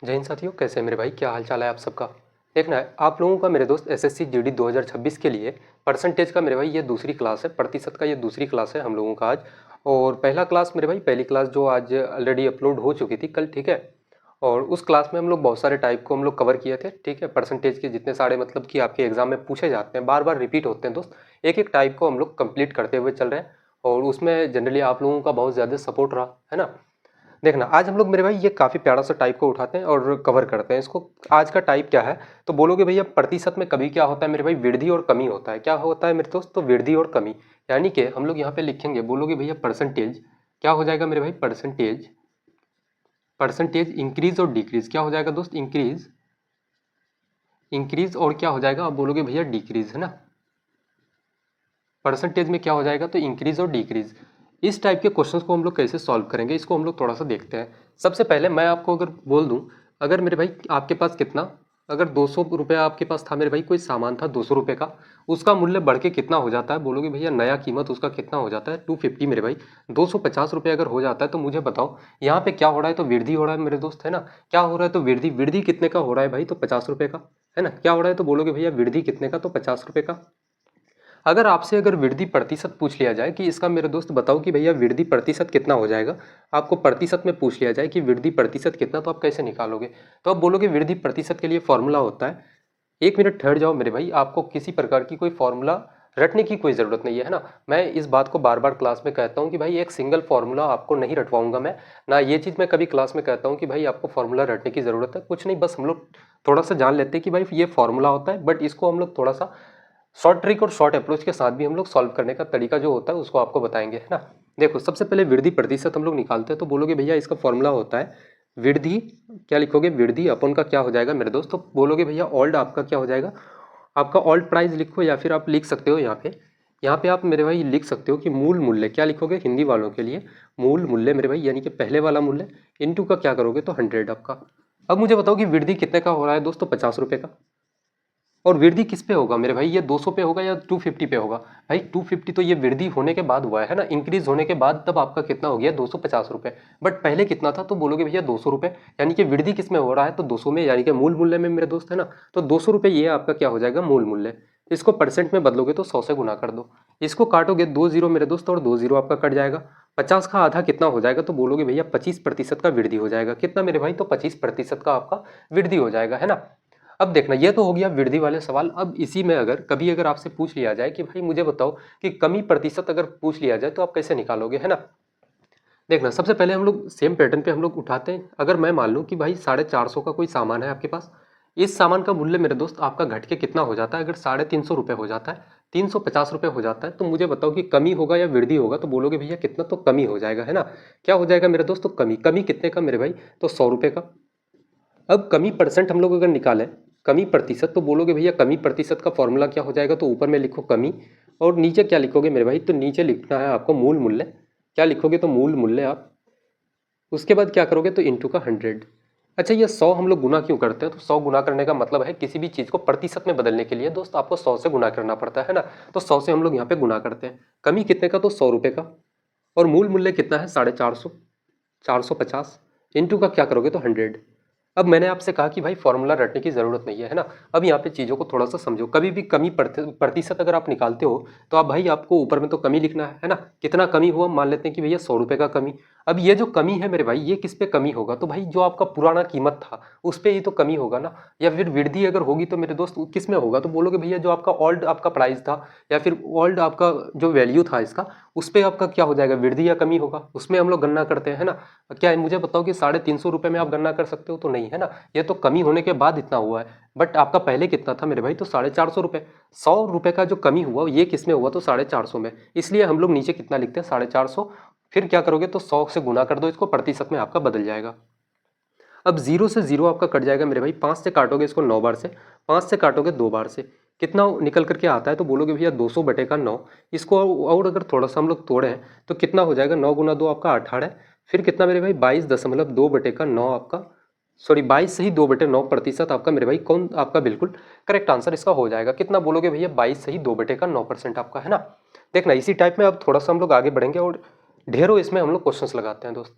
जय हिंद साथियों, कैसे हैं मेरे भाई? क्या हाल चाल है आप सबका? देखना है आप लोगों का मेरे दोस्त एसएससी जीडी 2026 के लिए परसेंटेज का मेरे भाई ये दूसरी क्लास है, प्रतिशत का ये दूसरी क्लास है हम लोगों का आज। और पहला क्लास मेरे भाई, पहली क्लास जो आज ऑलरेडी अपलोड हो चुकी थी कल, ठीक है। और उस क्लास में हम लोग बहुत सारे टाइप को हम लोग कवर किए थे, ठीक है। परसेंटेज के जितने सारे मतलब कि आपके एग्जाम में पूछे जाते हैं, बार बार रिपीट होते हैं दोस्त, एक एक टाइप को हम लोग कंप्लीट करते हुए चल रहे हैं। और उसमें जनरली आप लोगों का बहुत ज़्यादा सपोर्ट रहा है ना। देखना आज हम लोग मेरे भाई ये काफ़ी प्यारा सा टाइप को उठाते हैं और कवर करते हैं इसको। आज का टाइप क्या है तो बोलोगे भैया प्रतिशत में कभी क्या होता है मेरे भाई, वृद्धि और कमी होता है। क्या होता है मेरे दोस्त? तो वृद्धि और कमी, यानी कि हम लोग यहाँ पे लिखेंगे, बोलोगे भैया परसेंटेज क्या हो जाएगा मेरे भाई, परसेंटेज, परसेंटेज इंक्रीज और डिक्रीज क्या हो जाएगा दोस्त? इंक्रीज, इंक्रीज और क्या हो जाएगा? आप बोलोगे भैया डिक्रीज, है ना। परसेंटेज में क्या हो जाएगा? तो इंक्रीज और डिक्रीज। इस टाइप के क्वेश्चंस को हम लोग कैसे सॉल्व करेंगे, इसको हम लोग थोड़ा सा देखते हैं। सबसे पहले मैं आपको अगर बोल दूं, अगर मेरे भाई आपके पास कितना, अगर 200 रुपया आपके पास था मेरे भाई, कोई सामान था 200 रुपये का, उसका मूल्य बढ़ के कितना हो जाता है? बोलोगे भैया नया कीमत उसका कितना हो जाता है? 250 मेरे भाई, 250 रुपये अगर हो जाता है तो मुझे बताओ यहाँ पे क्या हो रहा है? तो वृद्धि हो रहा है मेरे दोस्त, है ना। क्या हो रहा है? तो वृद्धि, वृद्धि कितने का हो रहा है भाई? तो 50 रुपये का, है ना। क्या हो रहा है? तो बोलोगे भैया वृद्धि कितने का? तो 50 रुपये का। अगर आपसे अगर वृद्धि प्रतिशत पूछ लिया जाए कि इसका मेरे दोस्त बताओ कि भैया वृद्धि प्रतिशत कितना हो जाएगा, आपको प्रतिशत में पूछ लिया जाए कि वृद्धि प्रतिशत कितना, तो आप कैसे निकालोगे? तो आप बोलोगे वृद्धि प्रतिशत के लिए फॉर्मूला होता है, एक मिनट ठहर जाओ मेरे भाई, आपको किसी प्रकार की कोई फॉर्मूला रटने की कोई ज़रूरत नहीं है ना। मैं इस बात को बार बार क्लास में कहता हूँ कि भाई एक सिंगल फॉर्मूला आपको नहीं रटवाऊंगा मैं ना। ये चीज़ मैं कभी क्लास में कहता हूँ कि भाई आपको फॉर्मूला रटने की ज़रूरत है, कुछ नहीं। बस हम लोग थोड़ा सा जान लेते हैं कि भाई ये फॉर्मूला होता है, बट इसको हम लोग थोड़ा सा शॉर्ट ट्रिक और शॉर्ट अप्रोच के साथ भी हम लोग सॉल्व करने का तरीका जो होता है उसको आपको बताएंगे, है ना। देखो सबसे पहले वृद्धि प्रतिशत हम लोग निकालते हैं, तो बोलोगे भैया इसका फॉर्मूला होता है वृद्धि, क्या लिखोगे? वृद्धि अपन का क्या हो जाएगा मेरे दोस्त? तो बोलोगे भैया ओल्ड आपका क्या हो जाएगा? आपका ओल्ड प्राइस लिखो, या फिर आप लिख सकते हो यहाँ पे आप मेरे भाई लिख सकते हो कि मूल मूल्य, क्या लिखोगे हिंदी वालों के लिए? मूल मूल्य मेरे भाई, यानी कि पहले वाला मूल्य इनटू का क्या करोगे? तो 100 आपका। अब मुझे बताओ कि वृद्धि कितने का हो रहा है दोस्तों? 50 रुपये का। और वृद्धि किस पे होगा मेरे भाई? ये 200 पे होगा या 250 पे होगा? भाई 250 तो ये वृद्धि होने के बाद हुआ है ना, इंक्रीज होने के बाद, तब आपका कितना हो गया? 250 रुपये। बट पहले कितना था? तो बोलोगे भैया 200 रुपये। यानी कि वृद्धि किस में हो रहा है? तो 200 में, यानी कि मूल मूल्य में मेरे दोस्त, है ना। तो 200 रुपये ये आपका क्या हो जाएगा? मूल मूल्य। इसको परसेंट में बदलोगे तो 100 से गुना कर दो, इसको काटोगे 2 जीरो मेरे दोस्त, और 2 जीरो आपका कट जाएगा। 50 का आधा कितना हो जाएगा? तो बोलोगे भैया 25% का वृद्धि हो जाएगा। कितना मेरे भाई? तो 25% का आपका वृद्धि हो जाएगा, है ना। अब देखना ये तो हो गया वृद्धि वाले सवाल। अब इसी में अगर कभी अगर आपसे पूछ लिया जाए कि भाई मुझे बताओ कि कमी प्रतिशत अगर पूछ लिया जाए तो आप कैसे निकालोगे, है ना। देखना सबसे पहले हम लोग सेम पैटर्न पे हम लोग उठाते हैं। अगर मैं मान लूँ कि भाई 450 का कोई सामान है आपके पास, इस सामान का मूल्य मेरे दोस्त आपका घट के कितना हो जाता है? अगर 350 रुपये हो जाता है, 350 रुपये हो जाता है, तो मुझे बताओ कि कमी होगा या वृद्धि होगा? तो बोलोगे भैया कितना? तो कमी हो जाएगा, है ना। क्या हो जाएगा मेरे दोस्त? तो कमी। कमी कितने का मेरे भाई? तो 100 रुपये का। अब कमी परसेंट हम लोग अगर निकालें, कमी प्रतिशत, तो बोलोगे भैया कमी प्रतिशत का फॉर्मूला क्या हो जाएगा? तो ऊपर में लिखो कमी, और नीचे क्या लिखोगे मेरे भाई? तो नीचे लिखना है आपको मूल मूल्य। क्या लिखोगे? तो मूल मूल्य आप, उसके बाद क्या करोगे? तो इंटू का 100। अच्छा ये 100 हम लोग गुना क्यों करते हैं? तो 100 गुना करने का मतलब है किसी भी चीज़ को प्रतिशत में बदलने के लिए दोस्त आपको 100 से गुना करना पड़ता है ना। तो 100 से हम लोग यहाँ पे गुना करते हैं। कमी कितने का? तो 100 रुपये का। और मूल मूल्य कितना है? 450, 450 इंटू का क्या करोगे? तो 100। अब मैंने आपसे कहा कि भाई फॉर्मूला रटने की ज़रूरत नहीं है ना। अब यहाँ पे चीज़ों को थोड़ा सा समझो। कभी भी कमी प्रतिशत अगर आप निकालते हो तो आप भाई आपको ऊपर में तो कमी लिखना है ना। कितना कमी हुआ? मान लेते हैं कि भैया 100 रुपये का कमी। अब ये जो कमी है मेरे भाई, ये किस पे कमी होगा? तो भाई जो आपका पुराना कीमत था उस पे ही तो कमी होगा ना। या फिर वृद्धि अगर होगी तो मेरे दोस्त किस में होगा? तो बोलोगे भैया जो आपका ओल्ड आपका प्राइस था, या फिर ओल्ड आपका जो वैल्यू था इसका, उस पर आपका क्या हो जाएगा? वृद्धि या कमी होगा, उसमें हम लोग गणना करते हैं ना। क्या है मुझे बताओ कि 350 रुपये में आप गणना कर सकते हो? तो नहीं, है ना। ये तो कमी होने के बाद इतना हुआ है। बट आपका पहले कितना था मेरे भाई? तो 450 रुपये। 100 रुपये का जो कमी हुआ ये किस में हुआ? तो 450 में। इसलिए हम लोग नीचे कितना लिखते हैं? 450। फिर क्या करोगे? तो 100 से गुना कर दो इसको, प्रतिशत में आपका बदल जाएगा। अब जीरो से जीरो आपका कट जाएगा मेरे भाई। 5 से काटोगे इसको 9 बार से, 5 से काटोगे 2 बार से, कितना निकल करके आता है? तो बोलोगे भैया 200 बटे का 9। इसको और अगर थोड़ा सा हम लोग तोड़ें तो कितना हो जाएगा? 9 गुना 2 आपका 18। फिर कितना मेरे भाई? 22.2 बटे का 9 आपका, सॉरी 22 से ही 2 बटे 9 प्रतिशत आपका मेरे भाई कौन आपका बिल्कुल करेक्ट आंसर इसका हो जाएगा। कितना बोलोगे भैया? 22 से ही 2 बटे का 9% आपका, है ना। देखना इसी टाइप में अब थोड़ा सा हम लोग आगे बढ़ेंगे और ढेरों इसमें हम लोग क्वेश्चंस लगाते हैं दोस्त।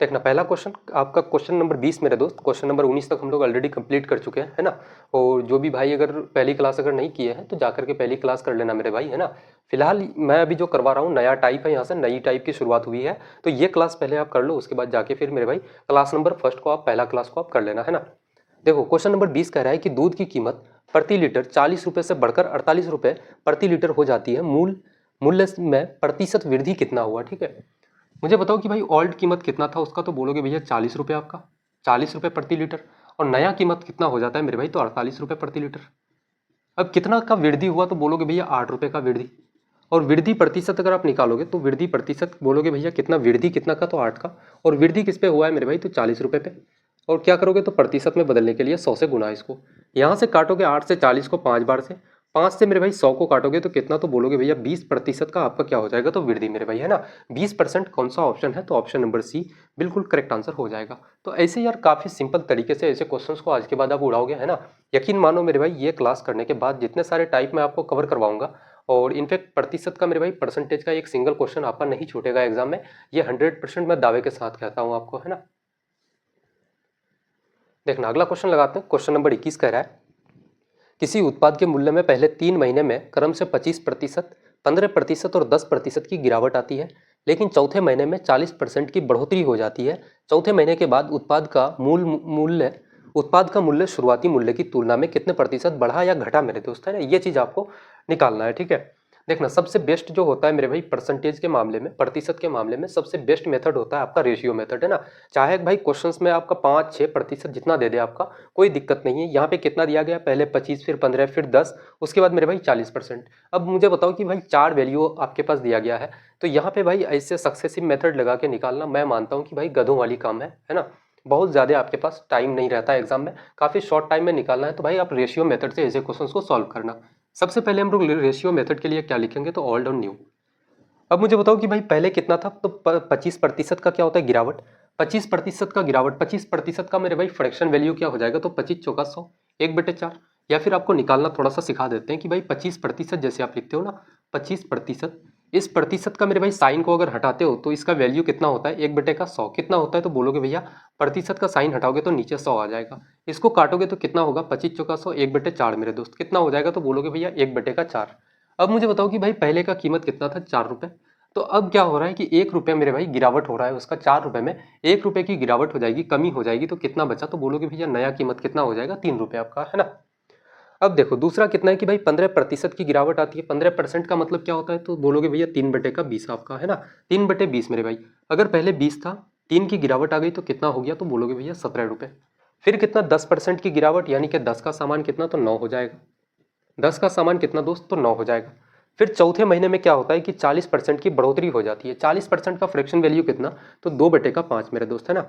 देखना पहला क्वेश्चन आपका क्वेश्चन नंबर 20 मेरे दोस्त, क्वेश्चन नंबर 19 तक हम लोग ऑलरेडी कंप्लीट कर चुके हैं, है ना। और जो भी भाई अगर पहली क्लास अगर नहीं किए हैं तो जाकर के पहली क्लास कर लेना मेरे भाई, है ना। फिलहाल मैं अभी जो करवा रहा हूँ नया टाइप है, यहाँ से नई टाइप की शुरुआत हुई है, तो ये क्लास पहले आप कर लो, उसके बाद जाके फिर मेरे भाई क्लास नंबर फर्स्ट को आप पहला क्लास को आप कर लेना, है ना। देखो क्वेश्चन नंबर 20 कह रहा है कि दूध की कीमत प्रति लीटर 40 रुपये से बढ़कर 48 रुपये प्रति लीटर हो जाती है, मूल्य में प्रतिशत वृद्धि कितना हुआ, ठीक है। मुझे बताओ कि भाई ओल्ड कीमत कितना था उसका, तो बोलोगे भैया 40 रुपये आपका, 40 रुपये प्रति लीटर। और नया कीमत कितना हो जाता है मेरे भाई, तो 48 रुपये प्रति लीटर। अब कितना का वृद्धि हुआ, तो बोलोगे भैया 8 रुपये का वृद्धि। और वृद्धि प्रतिशत अगर आप निकालोगे तो वृद्धि प्रतिशत बोलोगे भैया कितना, वृद्धि कितना का, तो 8 का। और वृद्धि किस पे हुआ है मेरे भाई, तो 40 रुपये पे। और क्या करोगे, तो प्रतिशत में बदलने के लिए 100 से गुना इसको, यहाँ से काटोगे 8 से 40 को 5 बार से, 5 से मेरे भाई 100 को काटोगे तो कितना, तो बोलोगे भैया 20% का आपका क्या हो जाएगा, तो वृद्धि मेरे भाई, है ना। 20% कौन सा ऑप्शन है, तो ऑप्शन नंबर सी बिल्कुल करेक्ट आंसर हो जाएगा। तो ऐसे यार काफ़ी सिंपल तरीके से ऐसे क्वेश्चंस को आज के बाद आप उड़ाओगे, है ना। यकीन मानो मेरे भाई ये क्लास करने के बाद जितने सारे टाइप मैं आपको कवर करवाऊंगा, और इनफैक्ट प्रतिशत का मेरे भाई परसेंटेज का एक सिंगल क्वेश्चन आपका नहीं छूटेगा एग्जाम में, ये 100% मैं दावे के साथ कहता हूँ आपको, है ना। देखना अगला क्वेश्चन लगाते हैं, क्वेश्चन नंबर 21 कह रहा है किसी उत्पाद के मूल्य में पहले 3 महीने में क्रम से 25%, 15% और 10% की गिरावट आती है, लेकिन चौथे महीने में 40% की बढ़ोतरी हो जाती है। चौथे महीने के बाद उत्पाद का मूल्य शुरुआती मूल्य की तुलना में कितने प्रतिशत बढ़ा या घटा मेरे दोस्त, है ना। ये चीज आपको निकालना है, ठीक है। देखना सबसे बेस्ट जो होता है मेरे भाई परसेंटेज के मामले में, प्रतिशत के मामले में सबसे बेस्ट मेथड होता है आपका रेशियो मेथड, है ना। चाहे भाई क्वेश्चंस में आपका 5-6% जितना दे दे आपका कोई दिक्कत नहीं है। यहाँ पे कितना दिया गया, पहले 25, फिर 15, फिर 10, उसके बाद मेरे भाई 40%। अब मुझे बताओ कि भाई 4 वैल्यू आपके पास दिया गया है, तो यहाँ पे भाई ऐसे सक्सेसिव मेथड लगा के निकालना मैं मानता हूँ कि भाई गधों वाली काम है ना। बहुत ज़्यादा आपके पास टाइम नहीं रहता है एग्जाम में, काफ़ी शॉर्ट टाइम में निकालना है, तो भाई आप रेशियो मेथड से ऐसे क्वेश्चंस को सॉल्व करना। सबसे पहले हम लोग रेशियो मेथड के लिए क्या लिखेंगे, तो ओल्ड और न्यू। अब मुझे बताओ कि भाई पहले कितना था, तो 25% का क्या होता है, गिरावट। 25% का गिरावट, 25% का मेरे भाई फ्रैक्शन वैल्यू क्या हो जाएगा, तो 25 चौका 100, 1/4। या फिर आपको निकालना थोड़ा सा सिखा देते हैं कि भाई 25% जैसे आप लिखते हो ना 25%, इस प्रतिशत का मेरे भाई साइन को अगर हटाते हो तो इसका वैल्यू कितना होता है, 1/100 कितना होता है, तो बोलोगे भैया प्रतिशत का साइन हटाओगे तो नीचे 100 आ जाएगा। इसको काटोगे तो कितना होगा, 25 चौका 100, 1/4 मेरे दोस्त कितना हो जाएगा, तो बोलोगे भैया 1/4। अब मुझे बताओ कि भाई पहले का कीमत कितना था, 4 रुपये। तो अब क्या हो रहा है कि 1 रुपये मेरे भाई गिरावट हो रहा है उसका, 4 रुपये में 1 रुपये की गिरावट हो जाएगी, कमी हो जाएगी, तो कितना बचा, तो बोलोगे भैया नया कीमत कितना हो जाएगा, 3 रुपये आपका, है ना। अब देखो दूसरा कितना है कि भाई 15% की गिरावट आती है। 15% का मतलब क्या होता है, तो बोलोगे भैया 3/20 आपका, है ना। 3/20 मेरे भाई, अगर पहले 20 था, 3 की गिरावट आ गई तो कितना हो गया, तो बोलोगे भैया 17 रुपये। फिर कितना, 10% की गिरावट, यानी कि 10 का सामान कितना, तो 9 हो जाएगा। 10 का सामान कितना दोस्त, तो 9 हो जाएगा। फिर चौथे महीने में क्या होता है कि 40% की बढ़ोतरी हो जाती है। 40% का फ्रैक्शन वैल्यू कितना, तो 2/5 मेरे दोस्त, है ना।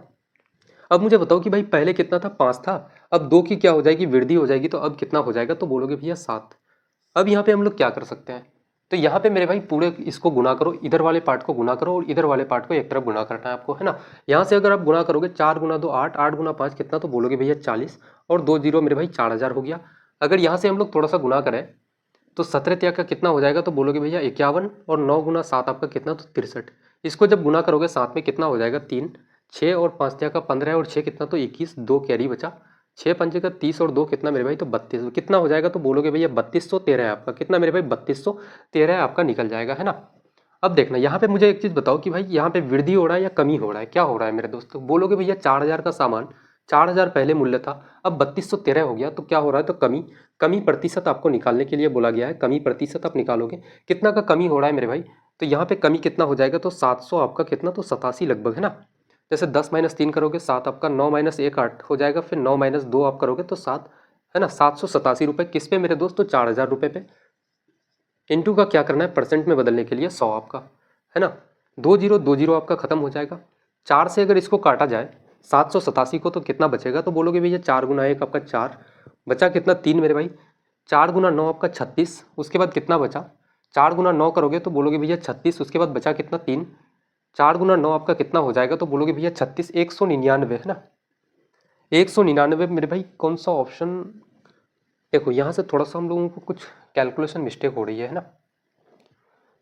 अब मुझे बताओ कि भाई पहले कितना था, 5 था, अब 2 की क्या हो जाएगी, वृद्धि हो जाएगी, तो अब कितना हो जाएगा, तो बोलोगे भैया 7। अब यहाँ पे हम लोग क्या कर सकते हैं, तो यहाँ पे मेरे भाई पूरे इसको गुना करो, इधर वाले पार्ट को गुना करो और इधर वाले पार्ट को एक तरफ गुना करना है आपको, है ना। यहाँ से अगर आप गुना करोगे 4 गुना 2 8, 8 गुना 5 कितना, तो बोलोगे भैया 40, और 2 जीरो मेरे भाई 4000 हो गया। अगर यहाँ से हम लोग थोड़ा सा गुना करें तो 17 का कितना हो जाएगा, तो बोलोगे भैया 51, और 9 गुना 7 आपका कितना, तो 63। इसको जब गुना करोगे साथ में कितना हो जाएगा, 3, 6 और 5 का 15 और 6 कितना, तो 21, 2 कैरी बचा, 6 पंजे का 30 और 2 कितना मेरे भाई, तो 32 कितना हो जाएगा, तो बोलोगे भैया 3213 है आपका, कितना मेरे भाई 3213 आपका निकल जाएगा, है ना। अब देखना यहाँ पे मुझे एक चीज़ बताओ कि भाई यहाँ पे वृद्धि हो रहा है या कमी हो रहा है, क्या हो रहा है मेरे दोस्तों, बोलोगे भैया 4000 का सामान, 4000 पहले मूल्य था, अब 3213 हो गया, तो क्या हो रहा है, तो कमी। कमी प्रतिशत आपको निकालने के लिए बोला गया है, कमी प्रतिशत आप निकालोगे कितना का कमी हो रहा है मेरे भाई, तो यहाँ पे कमी कितना हो जाएगा, तो 700 आपका कितना, तो 87 लगभग, है ना। जैसे 10 - 3 करोगे 7 आपका, 9 - 1 8 हो जाएगा, फिर 9 - 2 आप करोगे तो 7, है ना। 787 रुपये किस पे मेरे दोस्त, तो 4000 रुपये पे। इंटू का क्या करना है, परसेंट में बदलने के लिए 100 आपका, है ना। 2 जीरो आपका खत्म हो जाएगा। 4 से अगर इसको काटा जाए 787 को, तो कितना बचेगा, तो बोलोगे भैया 4 गुना 1 आपका 4 बचा, कितना 3 मेरे भाई, 4 गुना 9 आपका 36, उसके बाद कितना बचा, 4 गुना 9 करोगे तो बोलोगे भैया 36, उसके बाद बचा कितना 3, 4 गुना 9 आपका कितना हो जाएगा, तो बोलोगे भैया 36, 199, है ना। 199 मेरे भाई कौन सा ऑप्शन, देखो यहाँ से थोड़ा सा हम लोगों को कुछ कैलकुलेशन मिस्टेक हो रही है ना।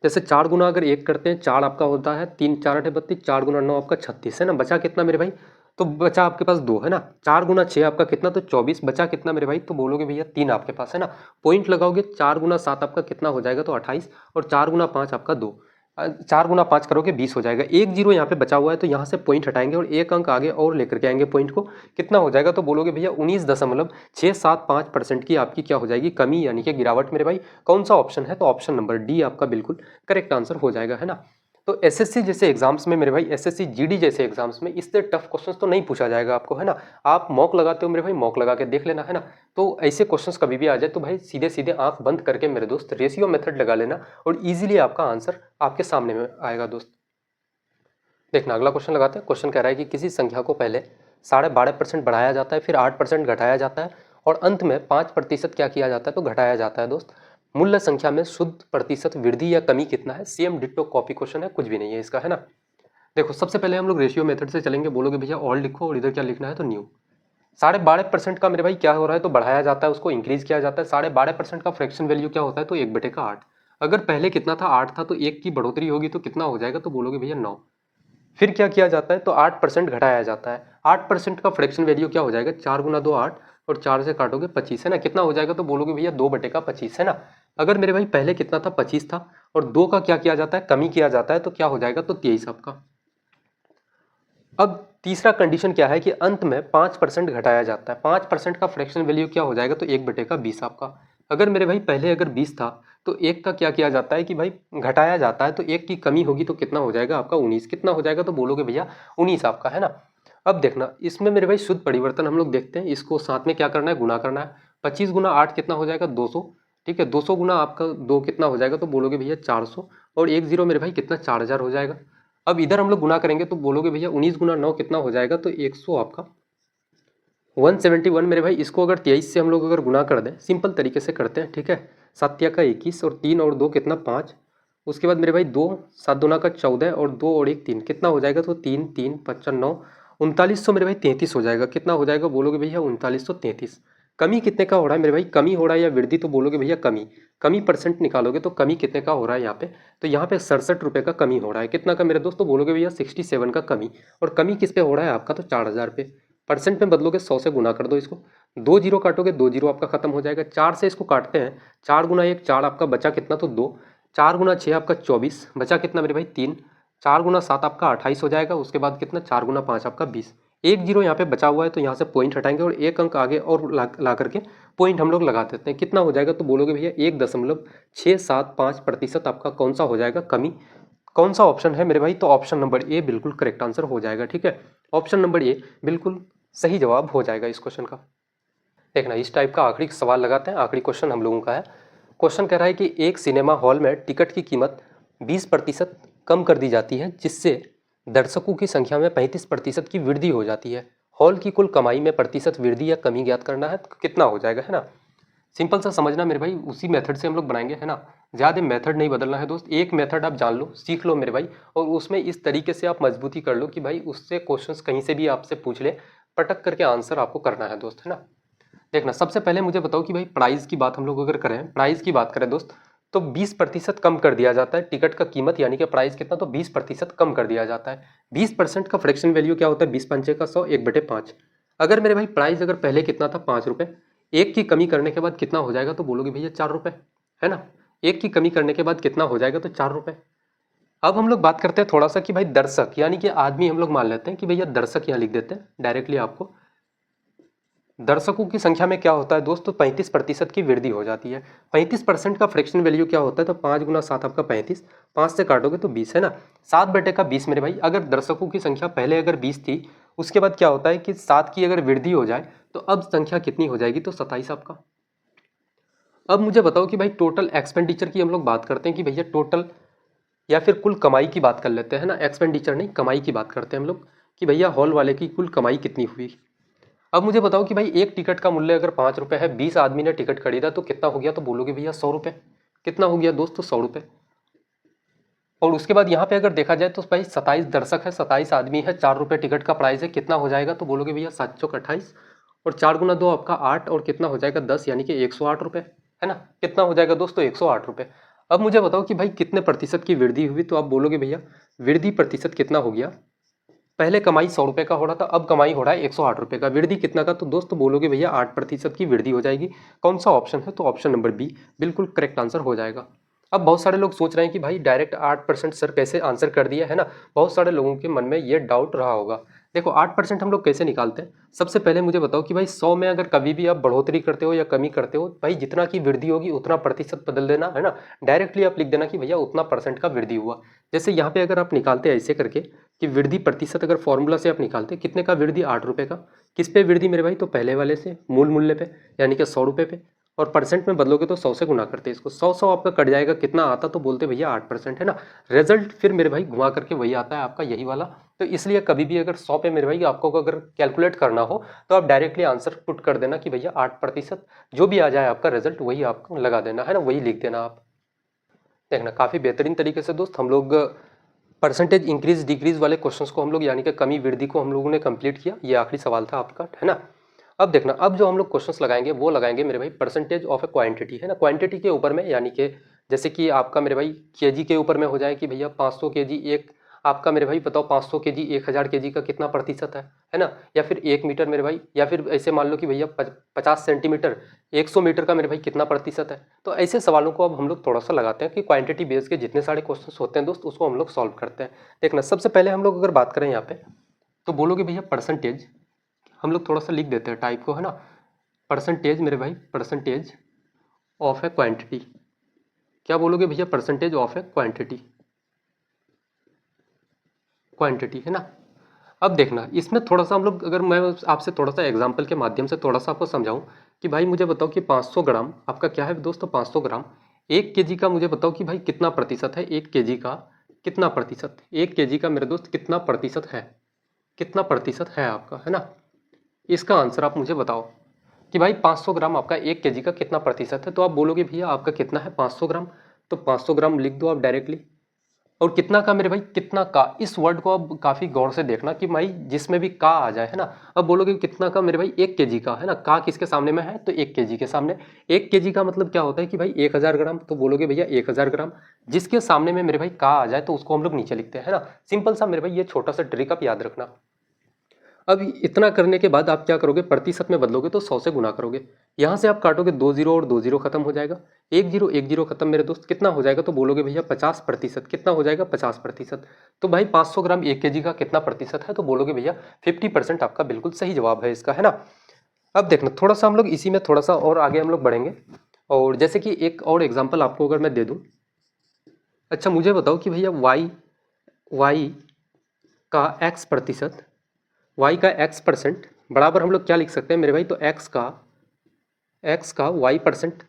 जैसे 4 गुना अगर 1 करते हैं, 4 आपका होता है 3 4 8 32, 4 गुना 9 आपका 36 है ना। बचा कितना मेरे भाई? तो बचा आपके पास 2 है ना। 4 गुना 6 आपका कितना? तो 24। बचा कितना मेरे भाई? तो बोलोगे भैया 3 आपके पास है ना। पॉइंट लगाओगे, 4 गुना 7 आपका कितना हो जाएगा? तो 28। और 4 गुना 5 आपका 2। 4 गुना 5 करोगे 20 हो जाएगा। एक जीरो यहाँ पे बचा हुआ है तो यहाँ से पॉइंट हटाएंगे और एक अंक आगे और लेकर के आएंगे पॉइंट को। कितना हो जाएगा? तो बोलोगे भैया 19.675% की आपकी क्या हो जाएगी? कमी यानी कि गिरावट मेरे भाई। कौन सा ऑप्शन है? तो ऑप्शन नंबर डी आपका बिल्कुल करेक्ट आंसर हो जाएगा, है ना। तो एसएससी जैसे एग्जाम्स में मेरे भाई, एसएससी जीडी जैसे एग्जाम्स में इससे टफ क्वेश्चंस तो नहीं पूछा जाएगा आपको, है ना। आप मॉक लगाते हो मेरे भाई, मॉक लगा के देख लेना, है ना। तो ऐसे क्वेश्चंस कभी भी आ जाए तो भाई सीधे सीधे आंख बंद करके मेरे दोस्त रेशियो मेथड लगा लेना और इजीली आपका आंसर आपके सामने में आएगा दोस्त। देखना अगला क्वेश्चन लगाते हैं। क्वेश्चन कह रहा है कि किसी संख्या को पहले 12.5% बढ़ाया जाता है, फिर 8% घटाया जाता है और अंत में 5% क्या किया जाता है? तो घटाया जाता है दोस्त। मूल्य संख्या में शुद्ध प्रतिशत वृद्धि या कमी कितना है? सेम डिट्टो कॉपी क्वेश्चन है, कुछ भी नहीं है इसका, है ना। देखो सबसे पहले हम लोग रेशियो मेथड से चलेंगे। बोलोगे भैया ऑल लिखो और इधर क्या लिखना है? तो न्यू। 12.5% का मेरे भाई क्या हो रहा है? तो बढ़ाया जाता है, उसको इंक्रीज किया जाता है। 12.5% का फ्रैक्शन वैल्यू क्या होता है? तो 1/8। अगर पहले कितना था? 8 था, तो 1 की बढ़ोतरी होगी तो कितना हो जाएगा? तो बोलोगे भैया 9। फिर क्या किया जाता है? तो 8% घटाया जाता है। 8% का फ्रैक्शन वैल्यू क्या हो जाएगा? 4 गुना 2 8 और 4 से काटोगे 25, है ना। कितना हो जाएगा? तो बोलोगे भैया 2/25, है ना। अगर मेरे भाई पहले कितना था? 25 था और 2 का क्या किया जाता है? कमी किया जाता है, तो क्या हो जाएगा? तो 23 आपका। अब तीसरा कंडीशन क्या है कि अंत में 5% घटाया जाता है। 5% का फ्रैक्शन वैल्यू क्या हो जाएगा? तो 1/20 आपका। अगर मेरे भाई पहले अगर 20 था तो 1 का क्या किया जाता है कि भाई घटाया जाता है, तो 1 की कमी होगी तो कितना हो जाएगा आपका? 19। कितना हो जाएगा? तो बोलोगे भैया 19 आपका, है ना। अब देखना इसमें मेरे भाई शुद्ध परिवर्तन हम लोग देखते हैं। इसको साथ में क्या करना है? गुना करना है। 25 गुना 8 कितना हो जाएगा? 200। ठीक है, 200 गुना आपका 2 कितना हो जाएगा? तो बोलोगे भैया 400 और 1 जीरो मेरे भाई कितना? 4000 हो जाएगा। अब इधर हम लोग गुना करेंगे तो बोलोगे भैया 19 गुना 9 कितना हो जाएगा? तो 100 आपका 171 मेरे भाई। इसको अगर 23 से हम लोग अगर गुना कर दें, सिंपल तरीके से करते हैं, ठीक है। 7 का 21 और 3 और 2 कितना? 5। उसके बाद मेरे भाई 2 7 दूना का 14 और 2 और 1 3 कितना हो जाएगा? तो 3 3 55 9 3900 मेरे भाई 33 हो जाएगा। कितना हो जाएगा? बोलोगे भैया 3933। कमी कितने का हो रहा है मेरे भाई? कमी हो रहा है या वृद्धि? तो बोलोगे भैया कमी। कमी परसेंट निकालोगे तो कमी कितने का हो रहा है यहाँ पे? तो यहाँ पे 67 रुपये का कमी हो रहा है। कितना का मेरे दोस्त? तो बोलोगे भैया 67 का कमी। और कमी किस पे हो रहा है आपका? तो 4000 पे। परसेंट में बदलोगे 100 से गुना कर दो इसको। 2 जीरो काटोगे, 2 जीरो आपका खत्म हो जाएगा। 4 से इसको काटते हैं, 4 गुना 1 4 आपका बचा कितना? तो 2। 4 गुना 6 आपका 24 बचा कितना मेरे भाई? 3। 4 गुना 7 आपका 28 हो जाएगा। उसके बाद कितना? 4 गुना 5 आपका 20। एक जीरो यहाँ पे बचा हुआ है तो यहाँ से पॉइंट हटाएंगे और एक अंक आगे और ला करके पॉइंट हम लोग लगा देते हैं। कितना हो जाएगा? तो बोलोगे भैया 1.675% आपका कौन सा हो जाएगा? कमी। कौन सा ऑप्शन है मेरे भाई? तो ऑप्शन नंबर ए बिल्कुल करेक्ट आंसर हो जाएगा, ठीक है। ऑप्शन नंबर ए बिल्कुल सही जवाब हो जाएगा इस क्वेश्चन का। देखना इस टाइप का आखिरी सवाल लगाते हैं। आखिरी क्वेश्चन हम लोगों का है। क्वेश्चन कह रहा है कि एक सिनेमा हॉल में टिकट की कीमत 20% कम कर दी जाती है, जिससे दर्शकों की संख्या में 35% की वृद्धि हो जाती है। हॉल की कुल कमाई में प्रतिशत वृद्धि या कमी ज्ञात करना है, तो कितना हो जाएगा, है ना। सिंपल सा समझना मेरे भाई, उसी मेथड से हम लोग बनाएंगे, है ना। ज़्यादा मेथड नहीं बदलना है दोस्त। एक मेथड आप जान लो, सीख लो मेरे भाई, और उसमें इस तरीके से आप मजबूती कर लो कि भाई उससे क्वेश्चंस कहीं से भी आपसे पूछ ले, पटक करके आंसर आपको करना है दोस्त, है ना। देखना सबसे पहले मुझे बताओ कि भाई प्राइस की बात हम लोग अगर करें, प्राइस की बात करें दोस्त, तो 20% कम कर दिया जाता है टिकट का कीमत, यानी कि प्राइस कितना? तो 20% कम कर दिया जाता है। 20% का फ्रैक्शन वैल्यू क्या होता है? 20 पंचे का 100, 1/5। अगर मेरे भाई प्राइस अगर पहले कितना था? 5 रुपये, एक की कमी करने के बाद कितना हो जाएगा? तो बोलोगे भैया 4 रुपये, है ना। एक की कमी करने के बाद कितना हो जाएगा? तो 4 रुपये। अब हम लोग बात करते हैं थोड़ा सा कि भाई दर्शक यानी कि आदमी हम लोग मान लेते हैं कि भैया दर्शक यहाँ लिख देते हैं डायरेक्टली आपको। दर्शकों की संख्या में क्या होता है दोस्तों? 35% की वृद्धि हो जाती है। 35% का फ्रैक्शन वैल्यू क्या होता है? तो 5 गुना 7 आपका 35, 5 से काटोगे तो 20, है ना। 7/20 मेरे भाई। अगर दर्शकों की संख्या पहले अगर 20 थी, उसके बाद क्या होता है कि 7 की अगर वृद्धि हो जाए तो अब संख्या कितनी हो जाएगी? तो 27 आपका। अब मुझे बताओ कि भाई टोटल एक्सपेंडिचर की हम लोग बात करते हैं कि भैया टोटल या फिर कुल कमाई की बात कर लेते हैं ना, एक्सपेंडिचर नहीं, कमाई की बात करते हैं हम लोग कि भैया हॉल वाले की कुल कमाई कितनी हुई। अब मुझे बताओ कि भाई एक टिकट का मूल्य अगर 5 रुपये है, 20 आदमी ने टिकट खरीदा तो कितना हो गया? तो बोलोगे भैया 100 रुपये। कितना हो गया दोस्तों? 100 रुपये। और उसके बाद यहाँ पे अगर देखा जाए तो भाई 27 दर्शक है, 27 आदमी है, 4 रुपये टिकट का प्राइस है। कितना हो जाएगा? तो बोलोगे भैया 7 चौक 28 और 4 गुना 2 आपका 8 और कितना हो जाएगा? 10, यानी कि 108 रुपये, है ना। कितना हो जाएगा दोस्तों? 108 रुपये। अब मुझे बताओ कि भाई कितने प्रतिशत की वृद्धि हुई, तो आप बोलोगे भैया वृद्धि प्रतिशत कितना हो गया, पहले कमाई 100 रुपये का हो रहा था, अब कमाई हो रहा है 108 रुपये का, वृद्धि कितना का, तो दोस्त बोलोगे भैया 8% की वृद्धि हो जाएगी। कौन सा ऑप्शन है, तो ऑप्शन नंबर बी बिल्कुल करेक्ट आंसर हो जाएगा। अब बहुत सारे लोग सोच रहे हैं कि भाई डायरेक्ट 8% सर कैसे आंसर कर दिया है ना, बहुत सारे लोगों के मन में ये डाउट रहा होगा। देखो 8% हम लोग कैसे निकालते हैं, सबसे पहले मुझे बताओ कि भाई 100 में अगर कभी भी आप बढ़ोतरी करते हो या कमी करते हो, भाई जितना की वृद्धि होगी उतना प्रतिशत बदल देना है ना, डायरेक्टली आप लिख देना कि भैया उतना परसेंट का वृद्धि हुआ। जैसे यहाँ पे अगर आप निकालते हैं ऐसे करके कि वृद्धि प्रतिशत, अगर फॉर्मूला से आप निकालते कितने का वृद्धि, 8 रुपये का, किस पे वृद्धि मेरे भाई, तो पहले वाले से मूल मूल्य पे यानी कि 100 रुपये पे, और परसेंट में बदलोगे तो 100 से गुना करते इसको, 100 आपका कट जाएगा, कितना आता, तो बोलते भैया 8% है ना, रिजल्ट फिर मेरे भाई घुमा करके वही आता है आपका यही वाला। तो इसलिए कभी भी अगर 100 पे मेरे भाई आपको अगर कैलकुलेट करना हो तो आप डायरेक्टली आंसर पुट कर देना कि भैया 8%, जो भी आ जाए आपका रिजल्ट वही आपको लगा देना है ना, वही लिख देना आप। देखना काफ़ी बेहतरीन तरीके से दोस्त हम लोग परसेंटेज इंक्रीज डिक्रीज वाले क्वेश्चंस को हम लोग यानी कि कमी वृद्धि को हम लोगों ने कंप्लीट किया। ये आखिरी सवाल था आपका, है ना। अब देखना, अब जो हम लोग क्वेश्चंस लगाएंगे वो लगाएंगे मेरे भाई परसेंटेज ऑफ ए क्वांटिटी, है ना, क्वांटिटी के ऊपर में, यानी कि जैसे कि आपका मेरे भाई केजी के ऊपर में हो जाए कि भैया 500 केजी एक आपका मेरे भाई बताओ 500 केजी 1000 केजी का कितना प्रतिशत है ना, या फिर 1 मीटर मेरे भाई, या फिर ऐसे मान लो कि भैया 50 सेंटीमीटर 100 मीटर का मेरे भाई कितना प्रतिशत है। तो ऐसे सवालों को अब हम लोग थोड़ा सा लगाते हैं कि क्वांटिटी बेस के जितने सारे क्वेश्चंस होते हैं दोस्त उसको हम लोग सॉल्व करते हैं। देखना सबसे पहले हम लोग अगर बात करें यहाँ पे, तो बोलोगे भैया परसेंटेज, हम लोग थोड़ा सा लिख देते हैं टाइप को, है ना, परसेंटेज मेरे भाई परसेंटेज ऑफ ए क्वांटिटी, क्या बोलोगे भैया percentage of A quantity, quantity है ना। अब देखना इसमें थोड़ा सा हम लोग, अगर मैं आपसे थोड़ा सा एग्जांपल के माध्यम से थोड़ा सा आपको समझाऊं कि भाई मुझे बताओ कि 500 ग्राम आपका क्या है दोस्तों, 500 ग्राम 1 केजी का, मुझे बताओ कि भाई कितना प्रतिशत है, 1 केजी का कितना प्रतिशत, 1 केजी का मेरे दोस्त कितना प्रतिशत है, कितना प्रतिशत है आपका, है ना। इसका आंसर आप मुझे बताओ कि भाई 500 ग्राम आपका 1 केजी का कितना प्रतिशत है, तो आप बोलोगे भैया आपका कितना है 500 ग्राम, तो 500 ग्राम लिख दो आप डायरेक्टली। और कितना का मेरे भाई, कितना का, इस वर्ड को अब काफी गौर से देखना कि भाई जिसमें भी का आ जाए, है ना। अब बोलोगे कितना का मेरे भाई, 1 केजी का, है ना, का किसके सामने में है, तो 1 केजी के सामने। 1 केजी का मतलब क्या होता है कि भाई 1000 ग्राम, तो बोलोगे भैया 1000 ग्राम, जिसके सामने में मेरे भाई का आ जाए तो उसको हम लोग नीचे लिखते हैं, है ना। सिंपल सा मेरे भाई ये छोटा सा ट्रिक आप याद रखना। अब इतना करने के बाद आप क्या करोगे, प्रतिशत में बदलोगे तो 100 से गुना करोगे, यहाँ से आप काटोगे 2 जीरो और 2 जीरो खत्म हो जाएगा, 1 जीरो खत्म मेरे दोस्त, कितना हो जाएगा, तो बोलोगे भैया 50%, कितना हो जाएगा 50%। तो भाई 500 ग्राम 1 केजी का कितना प्रतिशत है, तो बोलोगे भैया 50% आपका बिल्कुल सही जवाब है इसका, है ना। अब देखना थोड़ा सा हम लोग इसी में थोड़ा सा और आगे हम लोग बढ़ेंगे, और जैसे कि एक और एग्जाम्पल आपको अगर मैं दे दूँ, अच्छा मुझे बताओ कि भैया वाई का एक्स प्रतिशत, y का x% बराबर हम लोग क्या लिख सकते हैं मेरे भाई, तो x का y%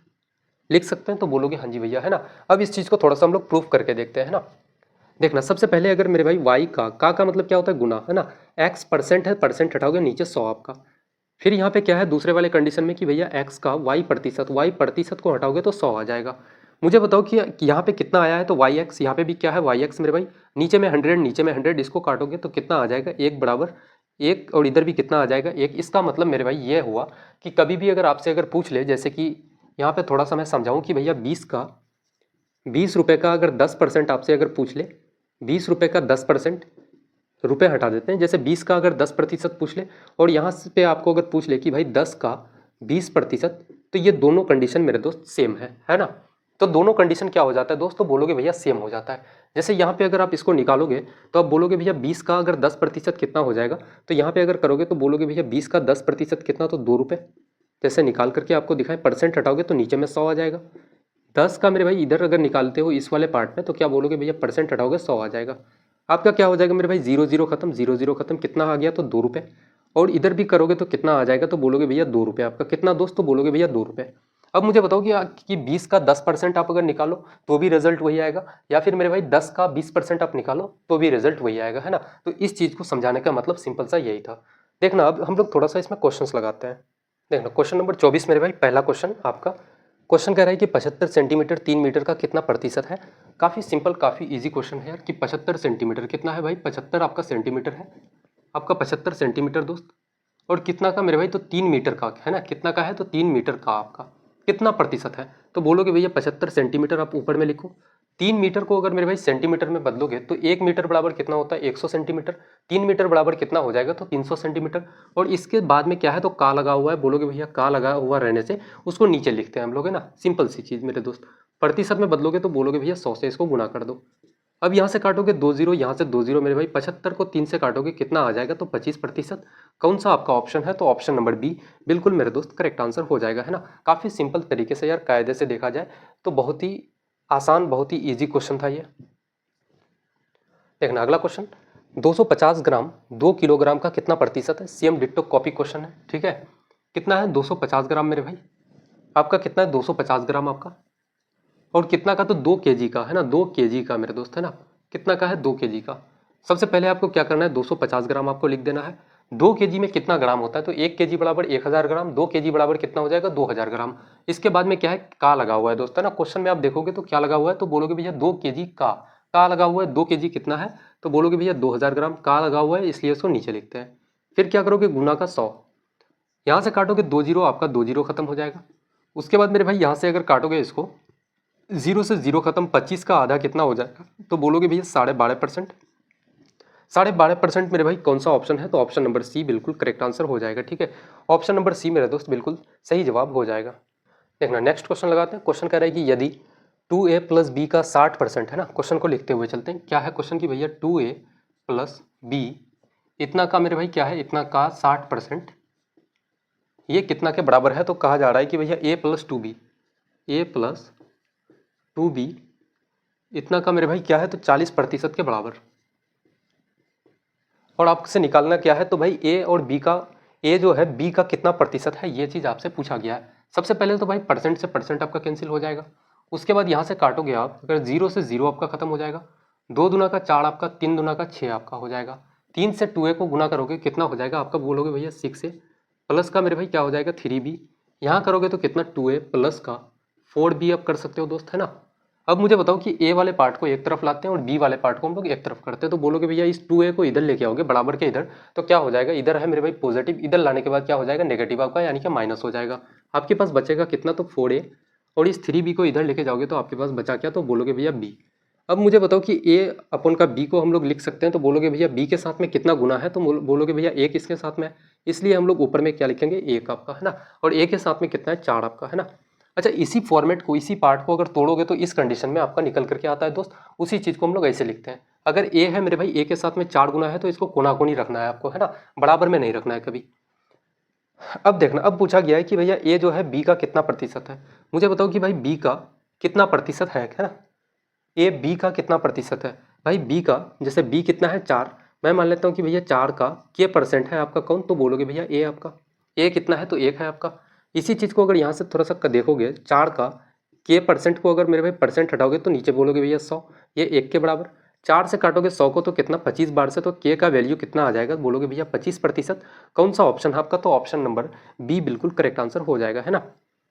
लिख सकते हैं, तो बोलोगे हाँ जी भैया, है ना। अब इस चीज़ को थोड़ा सा हम लोग प्रूफ करके देखते हैं, है ना। देखना सबसे पहले अगर मेरे भाई y का मतलब क्या होता है, गुना, है ना, x% है, परसेंट हटाओगे नीचे 100 आपका, फिर यहाँ पे क्या है दूसरे वाले कंडीशन में कि भैया x का y प्रतिशत को हटाओगे तो 100 आ जाएगा। मुझे बताओ कि यहाँ पे कितना आया है, तो yx, यहाँ पे भी क्या है yx मेरे भाई, नीचे में 100 नीचे में 100, इसको काटोगे तो कितना आ जाएगा, 1 बराबर 1, और इधर भी कितना आ जाएगा 1। इसका मतलब मेरे भाई ये हुआ कि कभी भी अगर आपसे अगर पूछ ले, जैसे कि यहाँ पे थोड़ा सा मैं समझाऊँ कि भैया 20 रुपये का अगर 10% आपसे अगर पूछ ले, 20 रुपये का 10%, रुपये हटा देते हैं, जैसे 20 का अगर 10% पूछ ले, और यहाँ पे आपको अगर पूछ ले कि भाई 10 का 20%, तो ये दोनों कंडीशन मेरे दोस्त सेम है ना। तो दोनों कंडीशन क्या हो जाता है दोस्तों, बोलोगे भैया सेम हो जाता है। जैसे यहाँ पे अगर आप इसको निकालोगे तो आप बोलोगे भैया 20 का अगर 10% कितना हो जाएगा, तो यहाँ पे अगर करोगे तो बोलोगे भैया 20 का 10% कितना, तो 2 रुपये। जैसे निकाल करके आपको दिखाएं, परसेंट हटाओगे तो नीचे में 100 आ जाएगा। 10 का मेरे भाई इधर अगर निकालते हो इस वाले पार्ट में, तो क्या बोलोगे भैया परसेंट हटाओगे 100 आ जाएगा। आपका क्या हो जाएगा मेरे भाई, 0 0 खत्म, 0 0 खत्म, कितना आ गया, तो 2 रुपये। और इधर भी करोगे तो कितना आ जाएगा, तो बोलोगे भैया 2 रुपये, आपका कितना दोस्त, तो बोलोगे भैया 2 रुपये। अब मुझे बताओ कि 20 का 10% आप अगर निकालो तो भी रिजल्ट वही आएगा, या फिर मेरे भाई 10 का 20% आप निकालो तो भी रिजल्ट वही आएगा, है ना। तो इस चीज़ को समझाने का मतलब सिंपल सा यही था। देखना अब हम लोग थोड़ा सा इसमें क्वेश्चंस लगाते हैं। देखना क्वेश्चन नंबर 24 मेरे भाई, पहला क्वेश्चन आपका, क्वेश्चन कह रहा है कि 75 सेंटीमीटर 3 मीटर का कितना प्रतिशत है। काफ़ी सिंपल काफ़ी इजी क्वेश्चन है यार, कि 75 सेंटीमीटर कितना है भाई, 75 आपका सेंटीमीटर है, आपका 75 सेंटीमीटर दोस्त, और कितना का मेरे भाई, तो 3 मीटर का, है ना, कितना का है, तो 3 मीटर का आपका, कितना प्रतिशत है, तो बोलोगे भैया 75 सेंटीमीटर, आप ऊपर में लिखो। 3 मीटर को अगर मेरे भाई सेंटीमीटर में बदलोगे तो 1 मीटर बराबर कितना होता है 100 सेंटीमीटर, 3 मीटर बराबर कितना हो जाएगा तो 300 सेंटीमीटर। और इसके बाद में क्या है तो का लगा हुआ है, बोलोगे भैया का लगा हुआ रहने से उसको नीचे लिखते हैं हम लोग, है ना, सिंपल सी चीज़ मेरे दोस्त। प्रतिशत में बदलोगे तो बोलोगे भैया 100 से इसको गुना कर दो। अब यहाँ से काटोगे 2 जीरो, यहाँ से 2 जीरो मेरे भाई, 75 को 3 से काटोगे कितना आ जाएगा तो 25%। कौन सा आपका ऑप्शन है तो ऑप्शन नंबर बी बिल्कुल मेरे दोस्त करेक्ट आंसर हो जाएगा, है ना। काफ़ी सिंपल तरीके से यार, कायदे से देखा जाए तो बहुत ही आसान, बहुत ही इजी क्वेश्चन था ये। देखना अगला क्वेश्चन, 250 ग्राम 2 किलोग्राम का कितना प्रतिशत है। सेम डिट्टो कॉपी क्वेश्चन है, ठीक है। कितना है 250 ग्राम मेरे भाई, आपका कितना है 250 ग्राम आपका, और कितना का तो 2 केजी का, है ना, 2 केजी का मेरे दोस्त, है ना। कितना का है 2 केजी का। सबसे पहले आपको क्या करना है 250 ग्राम आपको लिख देना है। 2 केजी में कितना ग्राम होता है तो 1 केजी बराबर 1000 ग्राम, 2 केजी बराबर कितना हो जाएगा 2000 ग्राम। इसके बाद में क्या है का लगा हुआ है दोस्त, है ना। क्वेश्चन में आप देखोगे तो क्या लगा हुआ है तो बोलोगे भैया 2 केजी का लगा हुआ है। 2 केजी कितना है तो बोलोगे भैया 2000 ग्राम, का लगा हुआ है इसलिए इसको नीचे लिखते हैं। फिर क्या करोगे गुना का 100, यहाँ से काटोगे 2 जीरो, आपका 2 जीरो खत्म हो जाएगा। उसके बाद मेरे भाई यहाँ से अगर काटोगे इसको, 0 से 0 खत्म, 25 का आधा कितना हो जाएगा तो बोलोगे भैया 12.5%। 12.5% मेरे भाई कौन सा ऑप्शन है तो ऑप्शन नंबर सी बिल्कुल करेक्ट आंसर हो जाएगा, ठीक है। ऑप्शन नंबर सी मेरे दोस्त बिल्कुल सही जवाब हो जाएगा। देखना नेक्स्ट क्वेश्चन लगाते हैं। क्वेश्चन कह रहा है कि यदि 2a प्लस बी का 60%, है ना। क्वेश्चन को लिखते हुए चलते हैं। क्या है क्वेश्चन की भैया 2a प्लस बी इतना का मेरे भाई क्या है, इतना का 60%, ये कितना के बराबर है तो कहा जा रहा है कि भैया a प्लस 2b इतना का मेरे भाई क्या है तो 40% के बराबर। और आपसे निकालना क्या है तो भाई ए और बी का, ए जो है बी का कितना प्रतिशत है, ये चीज़ आपसे पूछा गया है। सबसे पहले तो भाई परसेंट से परसेंट आपका कैंसिल हो जाएगा। उसके बाद यहाँ से काटोगे आप, अगर 0 से 0 आपका खत्म हो जाएगा। 2 दुना का 4 आपका, 3 दुना का 6 आपका हो जाएगा। 3 से 2a को गुना करोगे कितना हो जाएगा आपका, बोलोगे भैया 6a, प्लस का मेरे भाई क्या हो जाएगा 3b। यहाँ करोगे तो कितना 2a प्लस का 4b आप कर सकते हो दोस्त, है ना। अब मुझे बताओ कि ए वाले पार्ट को एक तरफ लाते हैं और बी वाले पार्ट को हम लोग एक तरफ करते हैं। तो बोलोगे भैया इस 2a को इधर लेके आओगे बराबर के इधर, तो क्या हो जाएगा, इधर है मेरे भाई पॉजिटिव, इधर लाने के बाद क्या हो जाएगा नेगेटिव आपका, यानी कि माइनस हो जाएगा। आपके पास बचेगा कितना तो 4a, और इस 3b को इधर लेके जाओगे तो आपके पास बचा क्या तो बोलोगे भैया b। अब मुझे बताओ कि a अपन का b को हम लोग लिख सकते हैं, तो बोलोगे भैया b के साथ में कितना गुना है तो बोलोगे भैया 1 इसके साथ में, इसलिए हम लोग ऊपर में क्या लिखेंगे 1 आपका, है ना। और a के साथ में कितना है 4 आपका, है ना। अच्छा, इसी फॉर्मेट को, इसी पार्ट को अगर तोड़ोगे तो इस कंडीशन में आपका निकल करके आता है दोस्त। उसी चीज़ को हम लोग ऐसे लिखते हैं। अगर ए है मेरे भाई, ए के साथ में 4 गुना है तो इसको कोना कोनी रखना है आपको, है ना, बराबर में नहीं रखना है कभी। अब देखना, अब पूछा गया है कि भैया ए जो है बी का कितना प्रतिशत है। मुझे बताओ कि भाई बी का कितना प्रतिशत है ना। ए बी का कितना प्रतिशत है भाई, बी का जैसे बी कितना है 4, मैं मान लेता हूँ कि भैया 4 का के परसेंट है आपका कौन, तो बोलोगे भैया ए आपका। ए कितना है तो 1 है आपका। इसी चीज़ को अगर यहाँ से थोड़ा सा देखोगे, 4 का के परसेंट को अगर मेरे भाई परसेंट हटाओगे तो नीचे बोलोगे भैया 100, ये 1 के बराबर। 4 से काटोगे 100 को तो कितना 25 बार से, तो के का वैल्यू कितना आ जाएगा, बोलोगे भैया 25%। कौन सा ऑप्शन है आपका तो ऑप्शन नंबर बी बिल्कुल करेक्ट आंसर हो जाएगा, है ना।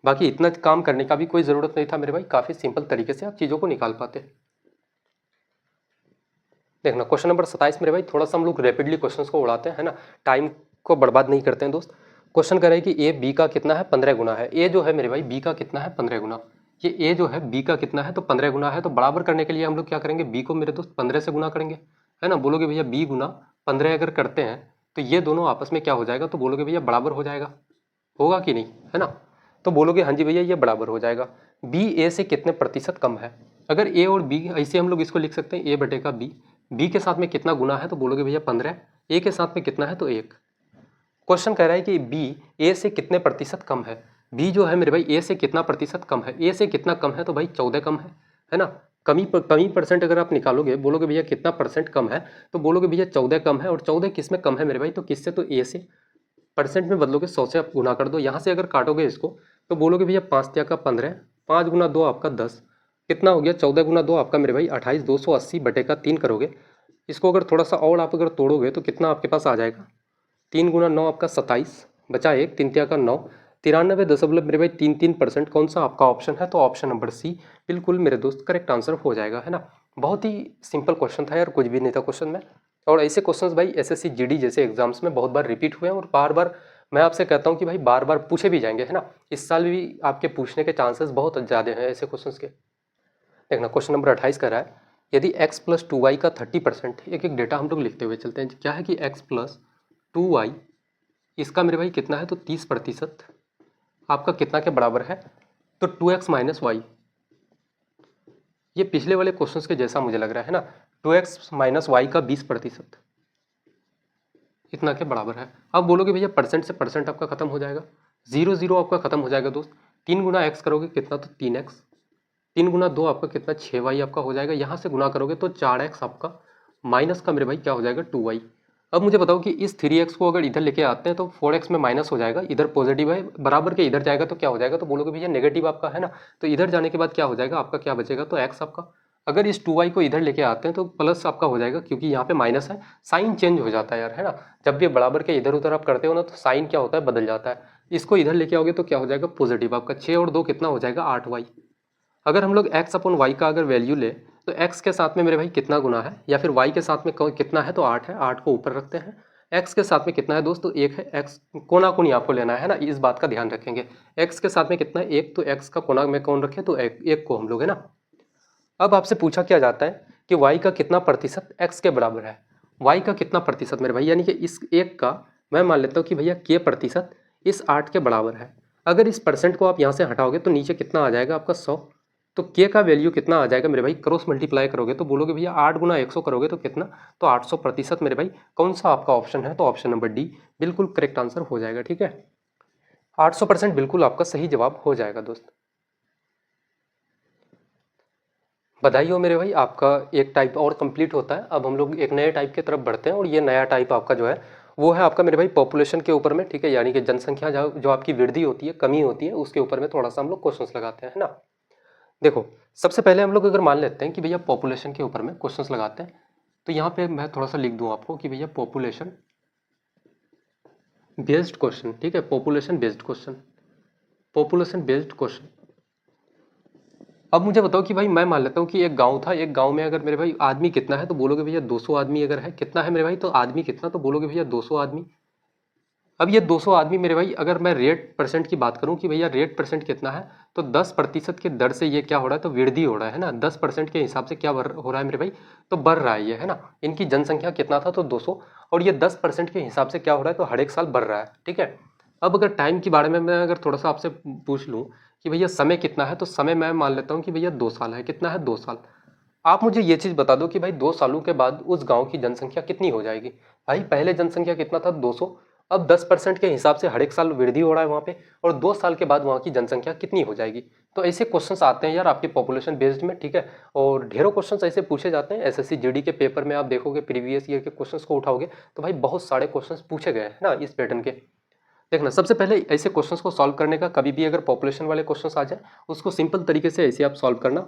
बाकी इतना काम करने का भी कोई ज़रूरत नहीं था मेरे भाई, काफ़ी सिंपल तरीके से आप चीज़ों को निकाल पाते। देखना क्वेश्चन नंबर 27 मेरे भाई, थोड़ा सा हम लोग रैपिडली क्वेश्चंस को उड़ाते हैं, है ना, टाइम को बर्बाद नहीं करते हैं दोस्त। क्वेश्चन कह रहे हैं कि ए बी का कितना है 15 गुना है। ए जो है मेरे भाई बी का कितना है 15 गुना, ये ए जो है बी का कितना है तो 15 गुना है। तो बराबर करने के लिए हम लोग क्या करेंगे, बी को मेरे दोस्त 15 से गुना करेंगे, है ना। बोलोगे भैया बी गुना 15 अगर करते हैं तो ये दोनों आपस में क्या हो जाएगा, तो बोलोगे भैया बराबर हो जाएगा, होगा कि नहीं, है ना। तो बोलोगे हाँ जी भैया ये बराबर हो जाएगा। बी ए से कितने प्रतिशत कम है। अगर ए और बी, ऐसे हम लोग इसको लिख सकते हैं ए बटे का बी, बी के साथ में कितना गुना है तो बोलोगे भैया 15, ए के साथ में कितना है तो 1। क्वेश्चन कह रहा है कि बी ए से कितने प्रतिशत कम है। बी जो है मेरे भाई ए से कितना प्रतिशत कम है, ए से कितना कम है तो भाई 14 कम है ना। कमी परसेंट अगर आप निकालोगे, बोलोगे भैया कितना परसेंट कम है तो बोलोगे भैया 14 कम है। और 14 किस में कम है मेरे भाई, तो किससे, तो ए से। परसेंट में बदलोगे 100 से आप गुना कर दो। यहाँ से अगर काटोगे इसको तो बोलोगे भैया 5 तिया का 15, 5 गुना 2 आपका 10, कितना हो गया 14 गुना 2 आपका मेरे भाई 28, 280 बटे का 3 करोगे। इसको अगर थोड़ा सा और आप अगर तोड़ोगे तो कितना आपके पास आ जाएगा, 3 गुना 9 आपका 27, बचा 1, 3 तिया का 9, 93 मेरे भाई 3%। कौन सा आपका ऑप्शन है तो ऑप्शन नंबर सी बिल्कुल मेरे दोस्त करेक्ट आंसर हो जाएगा, है ना। बहुत ही सिंपल क्वेश्चन था यार, कुछ भी नहीं था क्वेश्चन में। और ऐसे क्वेश्चंस भाई एसएससी जीडी जैसे एग्जाम्स में बहुत बार रिपीट हुए हैं और बार बार मैं आपसे कहता हूँ कि भाई बार बार पूछे भी जाएंगे, है ना, इस साल भी आपके पूछने के चांसेस बहुत ज़्यादा हैं ऐसे क्वेश्चंस के। देखना क्वेश्चन नंबर 28 कर रहा है, यदि x प्लस 2y का 30%, एक एक डेटा हम लोग लिखते हुए चलते हैं। क्या है कि x प्लस 2y इसका मेरे भाई कितना है, तो 30% आपका कितना के बराबर है, तो 2x माइनस वाई। ये पिछले वाले क्वेश्चंस के जैसा मुझे लग रहा है ना, 2x माइनस वाई का 20% इतना के बराबर है। अब बोलोगे भैया परसेंट से परसेंट आपका खत्म हो जाएगा, 0 0 आपका खत्म हो जाएगा दोस्त। 3 गुना एक्स करोगे कितना, तो 3x, 3 गुना 2 आपका कितना 6y आपका हो जाएगा। यहाँ से गुना करोगे तो 4x आपका, माइनस का मेरे भाई क्या हो जाएगा 2y। अब मुझे बताओ कि इस 3x को अगर इधर लेके आते हैं तो 4x में माइनस हो जाएगा, इधर पॉजिटिव है, बराबर के इधर जाएगा तो क्या हो जाएगा, तो बोलोगे भैया नेगेटिव आपका है ना, तो इधर जाने के बाद क्या हो जाएगा आपका, क्या बचेगा, तो x आपका। अगर इस 2y को इधर लेके आते हैं तो प्लस आपका हो जाएगा, क्योंकि यहाँ पे माइनस है, साइन चेंज हो जाता है यार, है ना। जब भी बराबर के इधर उधर आप करते हो ना तो साइन क्या होता है, बदल जाता है। इसको इधर लेके आओगे तो क्या हो जाएगा पॉजिटिव आपका, 6 और 2 कितना हो जाएगा 8y। अगर हम लोग x अपॉन वाई का अगर वैल्यू ले तो x के साथ में मेरे भाई कितना गुना है, या फिर y के साथ में कितना है, तो 8 है, 8 को ऊपर रखते हैं। x के साथ में कितना है दोस्तों, 1 है, x कोना कोनी आपको लेना है ना, इस बात का ध्यान रखेंगे। x के साथ में कितना है 1, तो x का कोना में कौन रखे, तो 1 को हम लोग, है ना। अब आपसे पूछा क्या जाता है कि y का कितना प्रतिशत x के बराबर है। y का कितना प्रतिशत मेरे भाई, यानी कि इस 1 का मैं मान लेता हूँ कि भैया k प्रतिशत इस 8 के बराबर है। अगर इस परसेंट को आप यहाँ से हटाओगे तो नीचे कितना आ जाएगा आपका 100, तो k का वैल्यू कितना आ जाएगा मेरे भाई, क्रॉस मल्टीप्लाई करोगे तो बोलोगे भैया 8 गुना 100 करोगे तो कितना, तो 800% मेरे भाई। कौन सा आपका ऑप्शन है, तो ऑप्शन नंबर डी बिल्कुल करेक्ट आंसर हो जाएगा, ठीक है। 800% बिल्कुल आपका सही जवाब हो जाएगा दोस्त। बधाई हो मेरे भाई, आपका एक टाइप और कंप्लीट होता है। अब हम लोग एक नए टाइप की तरफ बढ़ते हैं, और ये नया टाइप आपका जो है वो है आपका मेरे भाई पॉपुलेशन के ऊपर में, ठीक है, यानी कि जनसंख्या जो आपकी वृद्धि होती है, कमी होती है, उसके ऊपर में थोड़ा सा हम लोग क्वेश्चंस लगाते हैं, है ना। देखो सबसे पहले हम लोग अगर मान लेते हैं कि भैया पॉपुलेशन के ऊपर में क्वेश्चंस लगाते हैं, तो यहाँ पे मैं थोड़ा सा लिख दूँ आपको कि भैया पॉपुलेशन बेस्ड क्वेश्चन, ठीक है, population based question, population based question. अब मुझे बताओ कि भाई मैं मान लेता हूँ कि एक गांव था, एक गांव में अगर मेरे भाई आदमी कितना है, तो बोलोगे भैया 200 आदमी अगर है, कितना है मेरे भाई, तो आदमी कितना, तो बोलोगे भैया 200 आदमी। अब ये 200 आदमी मेरे भाई, अगर मैं रेट परसेंट की बात करूं कि भैया रेट परसेंट कितना है, तो 10% के दर से ये क्या हो रहा है, तो वृद्धि हो रहा है ना, 10% के हिसाब से क्या हो रहा है मेरे भाई, तो बढ़ रहा है ये, है ना। इनकी जनसंख्या कितना था, तो 200, और ये 10% के हिसाब से क्या हो रहा है, तो हर एक साल बढ़ रहा है, ठीक है। अब अगर टाइम के बारे में मैं अगर थोड़ा सा आपसे पूछ लूँ कि भैया समय कितना है, तो समय मैं मान लेता हूँ कि भैया 2 साल है, कितना है 2 साल। आप मुझे ये चीज़ बता दो कि भाई 2 सालों के बाद उस गांव की जनसंख्या कितनी हो जाएगी। भाई पहले जनसंख्या कितना था 200, अब 10% के हिसाब से हर एक साल वृद्धि हो रहा है वहाँ पे, और 2 साल के बाद वहाँ की जनसंख्या कितनी हो जाएगी। तो ऐसे क्वेश्चंस आते हैं यार आपके पॉपुलेशन बेस्ड में, ठीक है, और ढेरों क्वेश्चंस ऐसे पूछे जाते हैं। एसएससी जीडी के पेपर में आप देखोगे, प्रीवियस ईयर के क्वेश्चंस को उठाओगे तो भाई बहुत सारे क्वेश्चंस पूछे गए हैं ना इस पैटर्न के। देखना सबसे पहले ऐसे क्वेश्चंस को सॉल्व करने का, कभी भी अगर पॉपुलेशन वाले क्वेश्चंस आ जाए उसको सिंपल तरीके से ऐसे आप सॉल्व करना।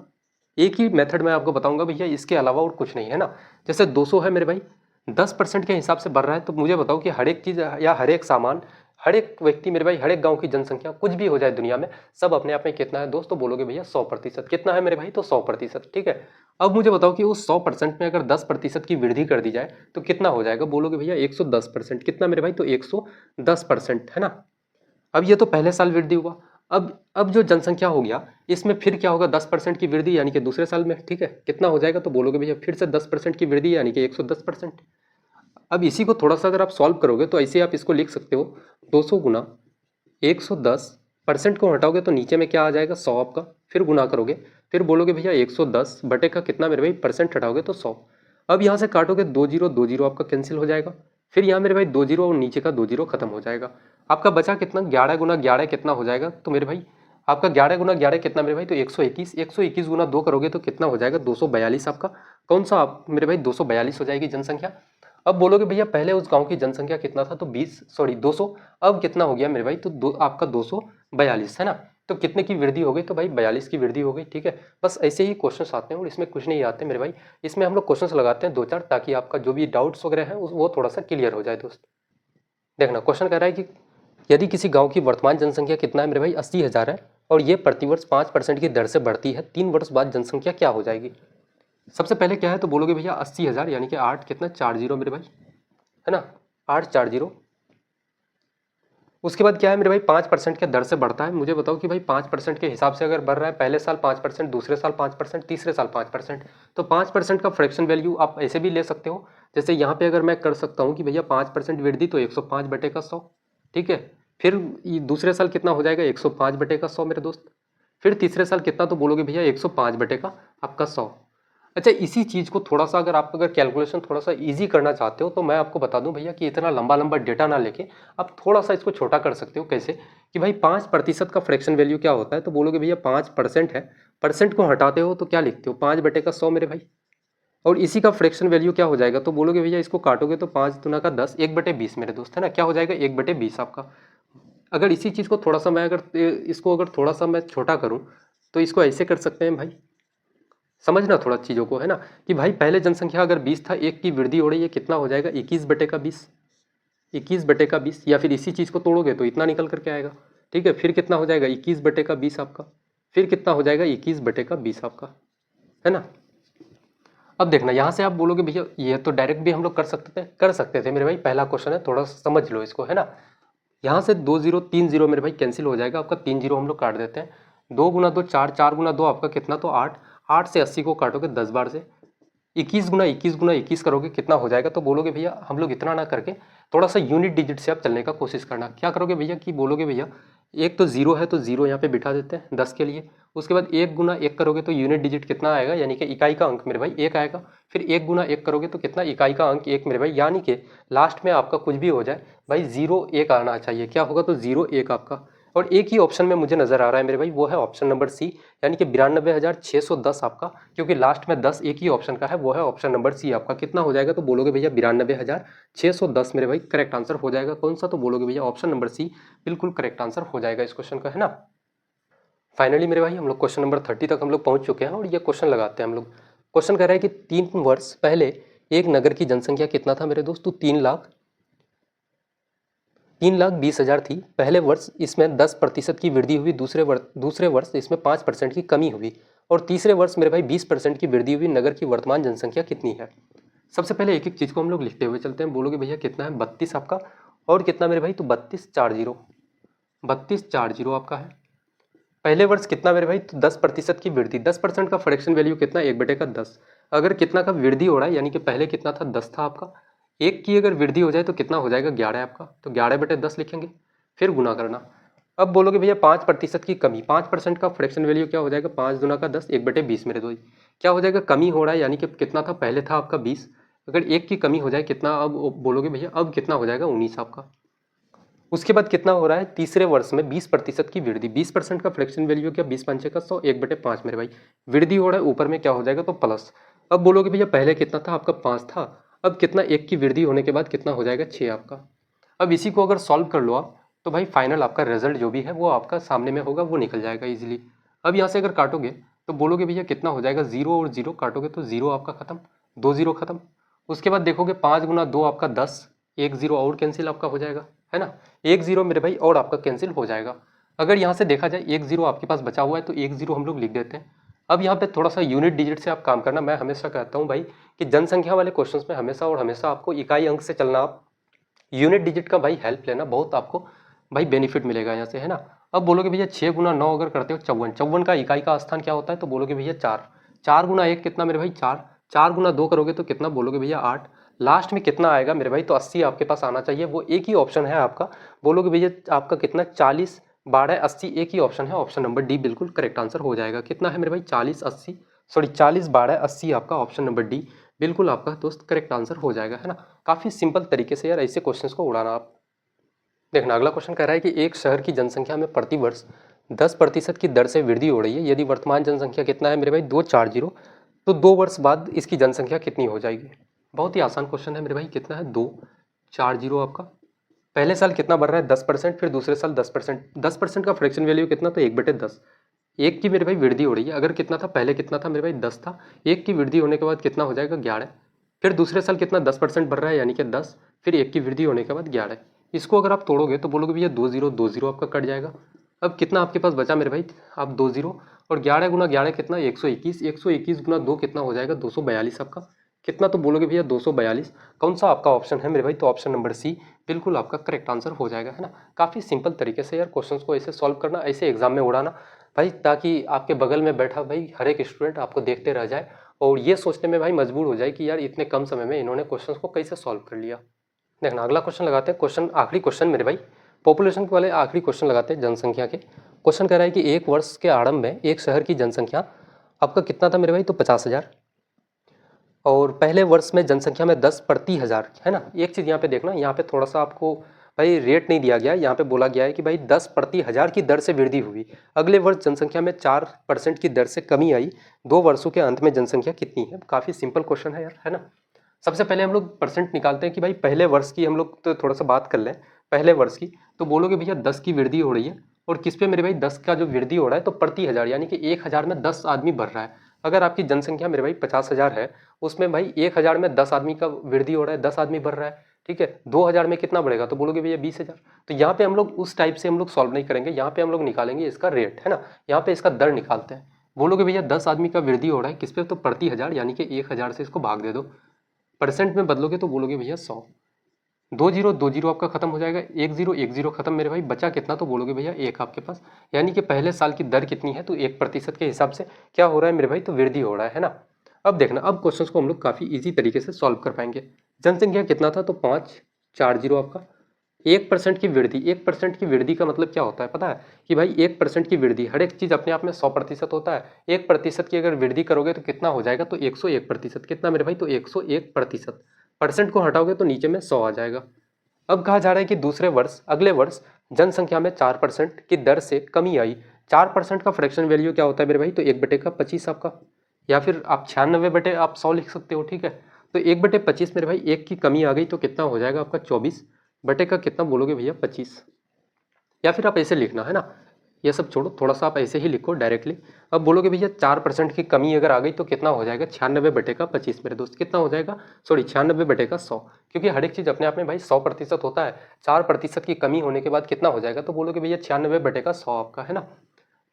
एक ही मेथड मैं आपको बताऊंगा भैया, इसके अलावा और कुछ नहीं है ना। जैसे 200 है मेरे भाई, 10% के हिसाब से बढ़ रहा है, तो मुझे बताओ कि हर एक चीज़ या हर एक सामान, हर एक व्यक्ति मेरे भाई, हर एक गांव की जनसंख्या कुछ भी हो जाए दुनिया में, सब अपने आप में कितना है दोस्तों, बोलोगे भैया 100%। कितना है मेरे भाई, तो 100%, ठीक है। अब मुझे बताओ कि उस 100% में अगर 10% की वृद्धि कर दी जाए तो कितना हो जाएगा, बोलोगे भैया 110%। कितना मेरे भाई, तो 110%, है ना। अब ये तो पहले साल वृद्धि हुआ। अब जो जनसंख्या हो गया, इसमें फिर क्या होगा, 10% की वृद्धि यानी कि दूसरे साल में, ठीक है, कितना हो जाएगा, तो बोलोगे भैया फिर से 10% की वृद्धि यानी कि 110%। अब इसी को थोड़ा सा अगर आप सॉल्व करोगे तो ऐसे आप इसको लिख सकते हो, 200 गुना 110%, को हटाओगे तो नीचे में क्या आ जाएगा 100 आपका, फिर गुना करोगे, फिर बोलोगे भैया 110 बटे का कितना मेरे भाई, परसेंट हटाओगे तो 100। अब यहाँ से काटोगे 2 जीरो आपका कैंसिल हो जाएगा, फिर यहाँ मेरे भाई 2 जीरो और नीचे का 2 जीरो खत्म हो जाएगा। आपका बचा कितना, 11 गुना 11 कितना हो जाएगा, तो मेरे भाई आपका 11 गुना 11 कितना मेरे भाई, तो 121, 121 गुना 2 करोगे तो कितना हो जाएगा, 242 आपका। कौन सा आप मेरे भाई, 242 हो जाएगी जनसंख्या। अब बोलोगे भैया पहले उस गांव की जनसंख्या कितना था, तो 200, अब कितना हो गया मेरे भाई, तो आपका 242, है ना। तो कितने की वृद्धि हो गई, तो भाई 42 की वृद्धि हो गई, ठीक है। बस ऐसे ही क्वेश्चंस आते हैं और इसमें कुछ नहीं आते मेरे भाई। इसमें हम लोग क्वेश्चंस लगाते हैं 2-4, ताकि आपका जो भी डाउट्स वगैरह है वो थोड़ा सा क्लियर हो जाए दोस्त। देखना क्वेश्चन कह रहा है कि यदि किसी गांव की वर्तमान जनसंख्या कितना है मेरे भाई, 80,000 है, और ये प्रतिवर्ष 5% की दर से बढ़ती है, 3 वर्ष बाद जनसंख्या क्या हो जाएगी। सबसे पहले क्या है, तो बोलोगे भैया 80,000 यानी कि 8 कितना 40 मेरे भाई, है ना, 8 40, उसके बाद क्या है मेरे भाई 5% के दर से बढ़ता है। मुझे बताओ कि भाई 5% के हिसाब से अगर बढ़ रहा है, पहले साल 5%, दूसरे साल 5%, तीसरे साल 5%, तो 5% का फ्रैक्शन वैल्यू आप ऐसे भी ले सकते हो। जैसे यहाँ पे अगर मैं कर सकता हूँ कि भैया 5% वृद्धि तो 105/100, ठीक है। फिर दूसरे साल कितना हो जाएगा 105/100 मेरे दोस्त। फिर तीसरे साल कितना, तो बोलोगे भैया 105/100। अच्छा, इसी चीज़ को थोड़ा सा अगर कैलकुलेशन थोड़ा सा इजी करना चाहते हो तो मैं आपको बता दूं भैया कि इतना लंबा लंबा डेटा ना लेके आप थोड़ा सा इसको छोटा कर सकते हो। कैसे कि भाई 5% का फ्रैक्शन वैल्यू क्या होता है, तो बोलोगे भैया 5% है, परसेंट को हटाते हो तो क्या लिखते हो 5/100 मेरे भाई। और इसी का फ्रैक्शन वैल्यू क्या हो जाएगा, तो बोलोगे भैया इसको काटोगे तो 5 दूना का 10, 1/20 मेरे दोस्त, है ना। क्या हो जाएगा 1/20 आपका। अगर इसी चीज़ को थोड़ा सा मैं अगर थोड़ा सा मैं छोटा करूँ तो इसको ऐसे कर सकते हैं भाई, समझना थोड़ा चीज़ों को, है ना। कि भाई पहले जनसंख्या अगर 20 था, एक की वृद्धि हो रही है, कितना हो जाएगा 21/20, 21/20। या फिर इसी चीज़ को तोड़ोगे तो इतना निकल करके आएगा, ठीक है। फिर कितना हो जाएगा 21/20 आपका। फिर कितना हो जाएगा 21/20 आपका, है ना। अब देखना यहाँ से आप बोलोगे भैया ये तो डायरेक्ट भी हम लोग कर सकते थे मेरे भाई। पहला क्वेश्चन है, थोड़ा समझ लो इसको, है ना। यहाँ से 2 0 3 0 मेरे भाई कैंसिल हो जाएगा आपका, 3 0 हम लोग काट देते हैं। 2 गुना 2 4, 4 गुना 2 आपका कितना, तो 8, 8 से 80 को काटोगे 10 बार से, 21 गुना 21 गुना 21 करोगे कितना हो जाएगा, तो बोलोगे भैया हम लोग इतना ना करके थोड़ा सा यूनिट डिजिट से आप चलने का कोशिश करना। क्या करोगे भैया कि बोलोगे भैया एक तो जीरो है तो जीरो यहाँ पे बिठा देते हैं 10 के लिए। उसके बाद 1 गुना 1 करोगे तो यूनिट डिजिट कितना आएगा, यानी कि इकाई का अंक मेरे भाई 1 आएगा। फिर 1 गुना 1 करोगे तो कितना, इकाई का अंक 1 मेरे भाई। यानी कि लास्ट में आपका कुछ भी हो जाए भाई 0 1 आना चाहिए। क्या होगा, तो 0 1 आपका। और एक ही ऑप्शन में मुझे नजर आ रहा है मेरे भाई, वो है ऑप्शन नंबर सी, यानी कि 92,610 आपका। क्योंकि लास्ट में 10 एक ही ऑप्शन का है, वो है ऑप्शन नंबर सी आपका। कितना हो जाएगा, तो बोलोगे भैया 92,610 मेरे भाई करेक्ट आंसर हो जाएगा। कौन सा, तो बोलोगे भैया ऑप्शन नंबर सी बिल्कुल करेक्ट आंसर हो जाएगा इस क्वेश्चन का, है ना। फाइनली मेरे भाई हम लोग क्वेश्चन नंबर 30 तक हम लोग पहुंच चुके हैं और ये क्वेश्चन लगाते हैं हम लोग। क्वेश्चन कह रहा है कि 3 वर्ष पहले एक नगर की जनसंख्या कितना था मेरे दोस्त, तो 3,20,000 थी पहले वर्ष। इसमें 10% की वृद्धि हुई, दूसरे वर्ष इसमें 5% की कमी हुई, और तीसरे वर्ष मेरे भाई 20% की वृद्धि हुई। नगर की वर्तमान जनसंख्या कितनी है। सबसे पहले एक एक चीज़ को हम लोग लिखते हुए चलते हैं। बोलोगे भैया कितना है 32 आपका, और कितना मेरे भाई, तो 3240 आपका है। पहले वर्ष कितना मेरे भाई, तो 10% की वृद्धि, 10% का फ्रैक्शन वैल्यू कितना, 1/10। अगर कितना का वृद्धि हो रहा है, यानी कि पहले कितना था 10 था आपका, एक की अगर वृद्धि हो जाए तो कितना हो जाएगा 11 आपका, तो 11/10 लिखेंगे। फिर गुना करना। अब बोलोगे भैया 5% की कमी, 5% का फ्रैक्शन वैल्यू क्या हो जाएगा, 5 दूना का 10, 1/20 मेरे दो। क्या हो जाएगा, कमी हो रहा है, यानी कि कितना था पहले था आपका 20, अगर एक की कमी हो जाए कितना, अब बोलोगे भैया अब कितना हो जाएगा 19 आपका। उसके बाद कितना हो रहा है, तीसरे वर्ष में 20% की वृद्धि, 20% का फ्रैक्शन वैल्यू क्या, 20 पंचे का 100, 1/5 मेरे भाई। वृद्धि हो रहा है, ऊपर में क्या हो जाएगा, तो प्लस। अब बोलोगे भैया पहले कितना था आपका 5 था, अब कितना, एक की वृद्धि होने के बाद कितना हो जाएगा 6 आपका। अब इसी को अगर सॉल्व कर लो आप, तो भाई फाइनल आपका रिजल्ट जो भी है वो आपका सामने में होगा, वो निकल जाएगा इजीली। अब यहाँ से अगर काटोगे तो बोलोगे भैया कितना हो जाएगा, 0 और 0 काटोगे तो 0 आपका खत्म, 2 0 खत्म। उसके बाद देखोगे 5 गुना 2 आपका 10, 1 0 और कैंसिल आपका हो जाएगा, है ना। 1 0 मेरे भाई और आपका कैंसिल हो जाएगा। अगर यहाँ से देखा जाए 1 0 आपके पास बचा हुआ है तो 1 0 हम लोग लिख देते हैं। अब यहाँ पे थोड़ा सा यूनिट डिजिट से आप काम करना। मैं हमेशा कहता हूँ भाई कि जनसंख्या वाले क्वेश्चंस में हमेशा और हमेशा आपको इकाई अंक से चलना, आप यूनिट डिजिट का भाई हेल्प लेना, बहुत आपको भाई बेनिफिट मिलेगा यहाँ से, है ना। अब बोलोगे भैया 6 गुना 9 अगर करते हो 54, 54 का इकाई का स्थान क्या होता है, तो बोलोगे भैया 4, 4 गुना 1 कितना मेरे भाई 4, 4 गुना 2 करोगे तो कितना, बोलोगे भैया 8। लास्ट में कितना आएगा मेरे भाई, तो 80 आपके पास आना चाहिए, वो एक ही ऑप्शन है आपका। बोलोगे भैया आपका कितना, 40 12 80, एक ही ऑप्शन है, ऑप्शन नंबर डी बिल्कुल करेक्ट आंसर हो जाएगा। कितना है मेरे भाई 40 12 80 आपका ऑप्शन नंबर डी बिल्कुल आपका दोस्त करेक्ट आंसर हो जाएगा, है ना। काफ़ी सिंपल तरीके से यार ऐसे क्वेश्चंस को उड़ाना आप। देखना अगला क्वेश्चन कह रहा है कि एक शहर की जनसंख्या में प्रति वर्ष 10% की दर से वृद्धि हो रही है। यदि वर्तमान जनसंख्या कितना है मेरे भाई 240, तो 2 वर्ष बाद इसकी जनसंख्या कितनी हो जाएगी। बहुत ही आसान क्वेश्चन है मेरे भाई। कितना है 240 आपका। पहले साल कितना बढ़ रहा है 10%, फिर दूसरे साल 10%, 10% का फ्रैक्शन वैल्यू कितना, तो 1/10। एक की मेरे भाई वृद्धि हो रही है, अगर कितना था पहले कितना था मेरे भाई 10 था, एक की वृद्धि होने के बाद कितना हो जाएगा 11। फिर दूसरे साल कितना 10% बढ़ रहा है, यानी कि 10, फिर एक की वृद्धि होने के बाद 11। इसको अगर आप तोड़ोगे तो बोलोगे भैया 2 0 2 0 आपका कट जाएगा। अब कितना आपके पास बचा मेरे भाई, आप 2 0 और 11 गुना 11 कितना 121, 121 गुना 2 कितना हो जाएगा 242 आपका। कितना, तो बोलोगे भैया 242। कौन सा आपका ऑप्शन है मेरे भाई, तो ऑप्शन नंबर सी बिल्कुल आपका करेक्ट आंसर हो जाएगा, है ना। काफ़ी सिंपल तरीके से यार क्वेश्चंस को ऐसे सॉल्व करना, ऐसे एग्जाम में उड़ाना भाई, ताकि आपके बगल में बैठा भाई हर एक स्टूडेंट आपको देखते रह जाए और ये सोचने में भाई मजबूर हो जाए कि यार इतने कम समय में इन्होंने क्वेश्चंस को कैसे सॉल्व कर लिया। देखना अगला क्वेश्चन लगाते हैं, क्वेश्चन आखिरी क्वेश्चन मेरे भाई, पॉपुलेशन वाले आखिरी क्वेश्चन लगाते हैं जनसंख्या के। क्वेश्चन कह रहा है कि एक वर्ष के आरंभ में एक शहर की जनसंख्या आपका कितना था मेरे भाई, तो 50,000। और पहले वर्ष में जनसंख्या में 10 प्रति हज़ार, है ना। एक चीज़ यहाँ पे देखना, यहाँ पे थोड़ा सा आपको भाई रेट नहीं दिया गया, यहाँ पे बोला गया है कि भाई 10 प्रति हज़ार की दर से वृद्धि हुई। अगले वर्ष जनसंख्या में 4% की दर से कमी आई। 2 वर्षों के अंत में जनसंख्या कितनी है। काफ़ी सिंपल क्वेश्चन है यार, है ना। सबसे पहले हम लोग परसेंट निकालते हैं कि भाई पहले वर्ष की हम लोग तो थोड़ा सा बात कर लें। पहले वर्ष की तो बोलोगे भैया 10 की वृद्धि हो रही है, और किस पे मेरे भाई 10 का जो वृद्धि हो रहा है तो प्रति हज़ार, यानी कि 1,000 में 10 आदमी बढ़ रहा है। अगर आपकी जनसंख्या मेरे भाई 50,000 है, उसमें भाई 1,000 में 10 आदमी का वृद्धि हो रहा है, 10 आदमी बढ़ रहा है, ठीक है। 2,000 में कितना बढ़ेगा, तो बोलोगे भैया 20,000। तो यहाँ पे हम लोग उस टाइप से हम लोग सॉल्व नहीं करेंगे, यहाँ पे हम लोग निकालेंगे इसका रेट, है ना। यहाँ पे इसका दर निकालते हैं। बोलोगे भैया 10 आदमी का वृद्धि हो रहा है किस पे, तो प्रति हज़ार, यानी कि 1,000 से इसको भाग दे दो। परसेंट में बदलोगे तो बोलोगे भैया 100। 2 0 आपका खत्म हो जाएगा, 1 0 खत्म मेरे भाई, बचा कितना, तो बोलोगे भैया 1 आपके पास। यानी कि पहले साल की दर कितनी है, तो 1% के हिसाब से क्या हो रहा है मेरे भाई, तो वृद्धि हो रहा है ना। अब देखना, अब क्वेश्चंस को हम लोग काफ़ी इजी तरीके से सॉल्व कर पाएंगे। जनसंख्या कितना था, तो 540 आपका। 1% की वृद्धि, 1% की वृद्धि का मतलब क्या होता है पता है, कि भाई 1% की वृद्धि, हर एक चीज़ अपने आप में 100% होता है। 1% की अगर वृद्धि करोगे तो कितना हो जाएगा, तो 101%। कितना मेरे भाई, तो 101%। परसेंट को हटाओगे तो नीचे में 100 आ जाएगा। अब कहा जा रहा है कि दूसरे वर्ष, अगले वर्ष जनसंख्या में 4% की दर से कमी आई। 4% का फ्रैक्शन वैल्यू क्या होता है मेरे भाई, तो 1/25 आपका, या फिर आप 96 आप 100 लिख सकते हो, ठीक है। तो 1/25 मेरे भाई, एक की कमी आ गई तो कितना हो जाएगा आपका 24 बटे का कितना बोलोगे भैया 25। या फिर आप ऐसे लिखना, है ना, ये सब छोड़ो, थोड़ा सा आप ऐसे ही लिखो डायरेक्टली। अब बोलोगे भैया 4% की कमी अगर आ गई तो कितना हो जाएगा, 96/25 मेरे दोस्त, कितना हो जाएगा, सॉरी 96/100, क्योंकि हर एक चीज़ अपने आप में भाई 100% होता है। 4% की कमी होने के बाद कितना हो जाएगा, तो बोलोगे भैया 96/100 आपका, है ना।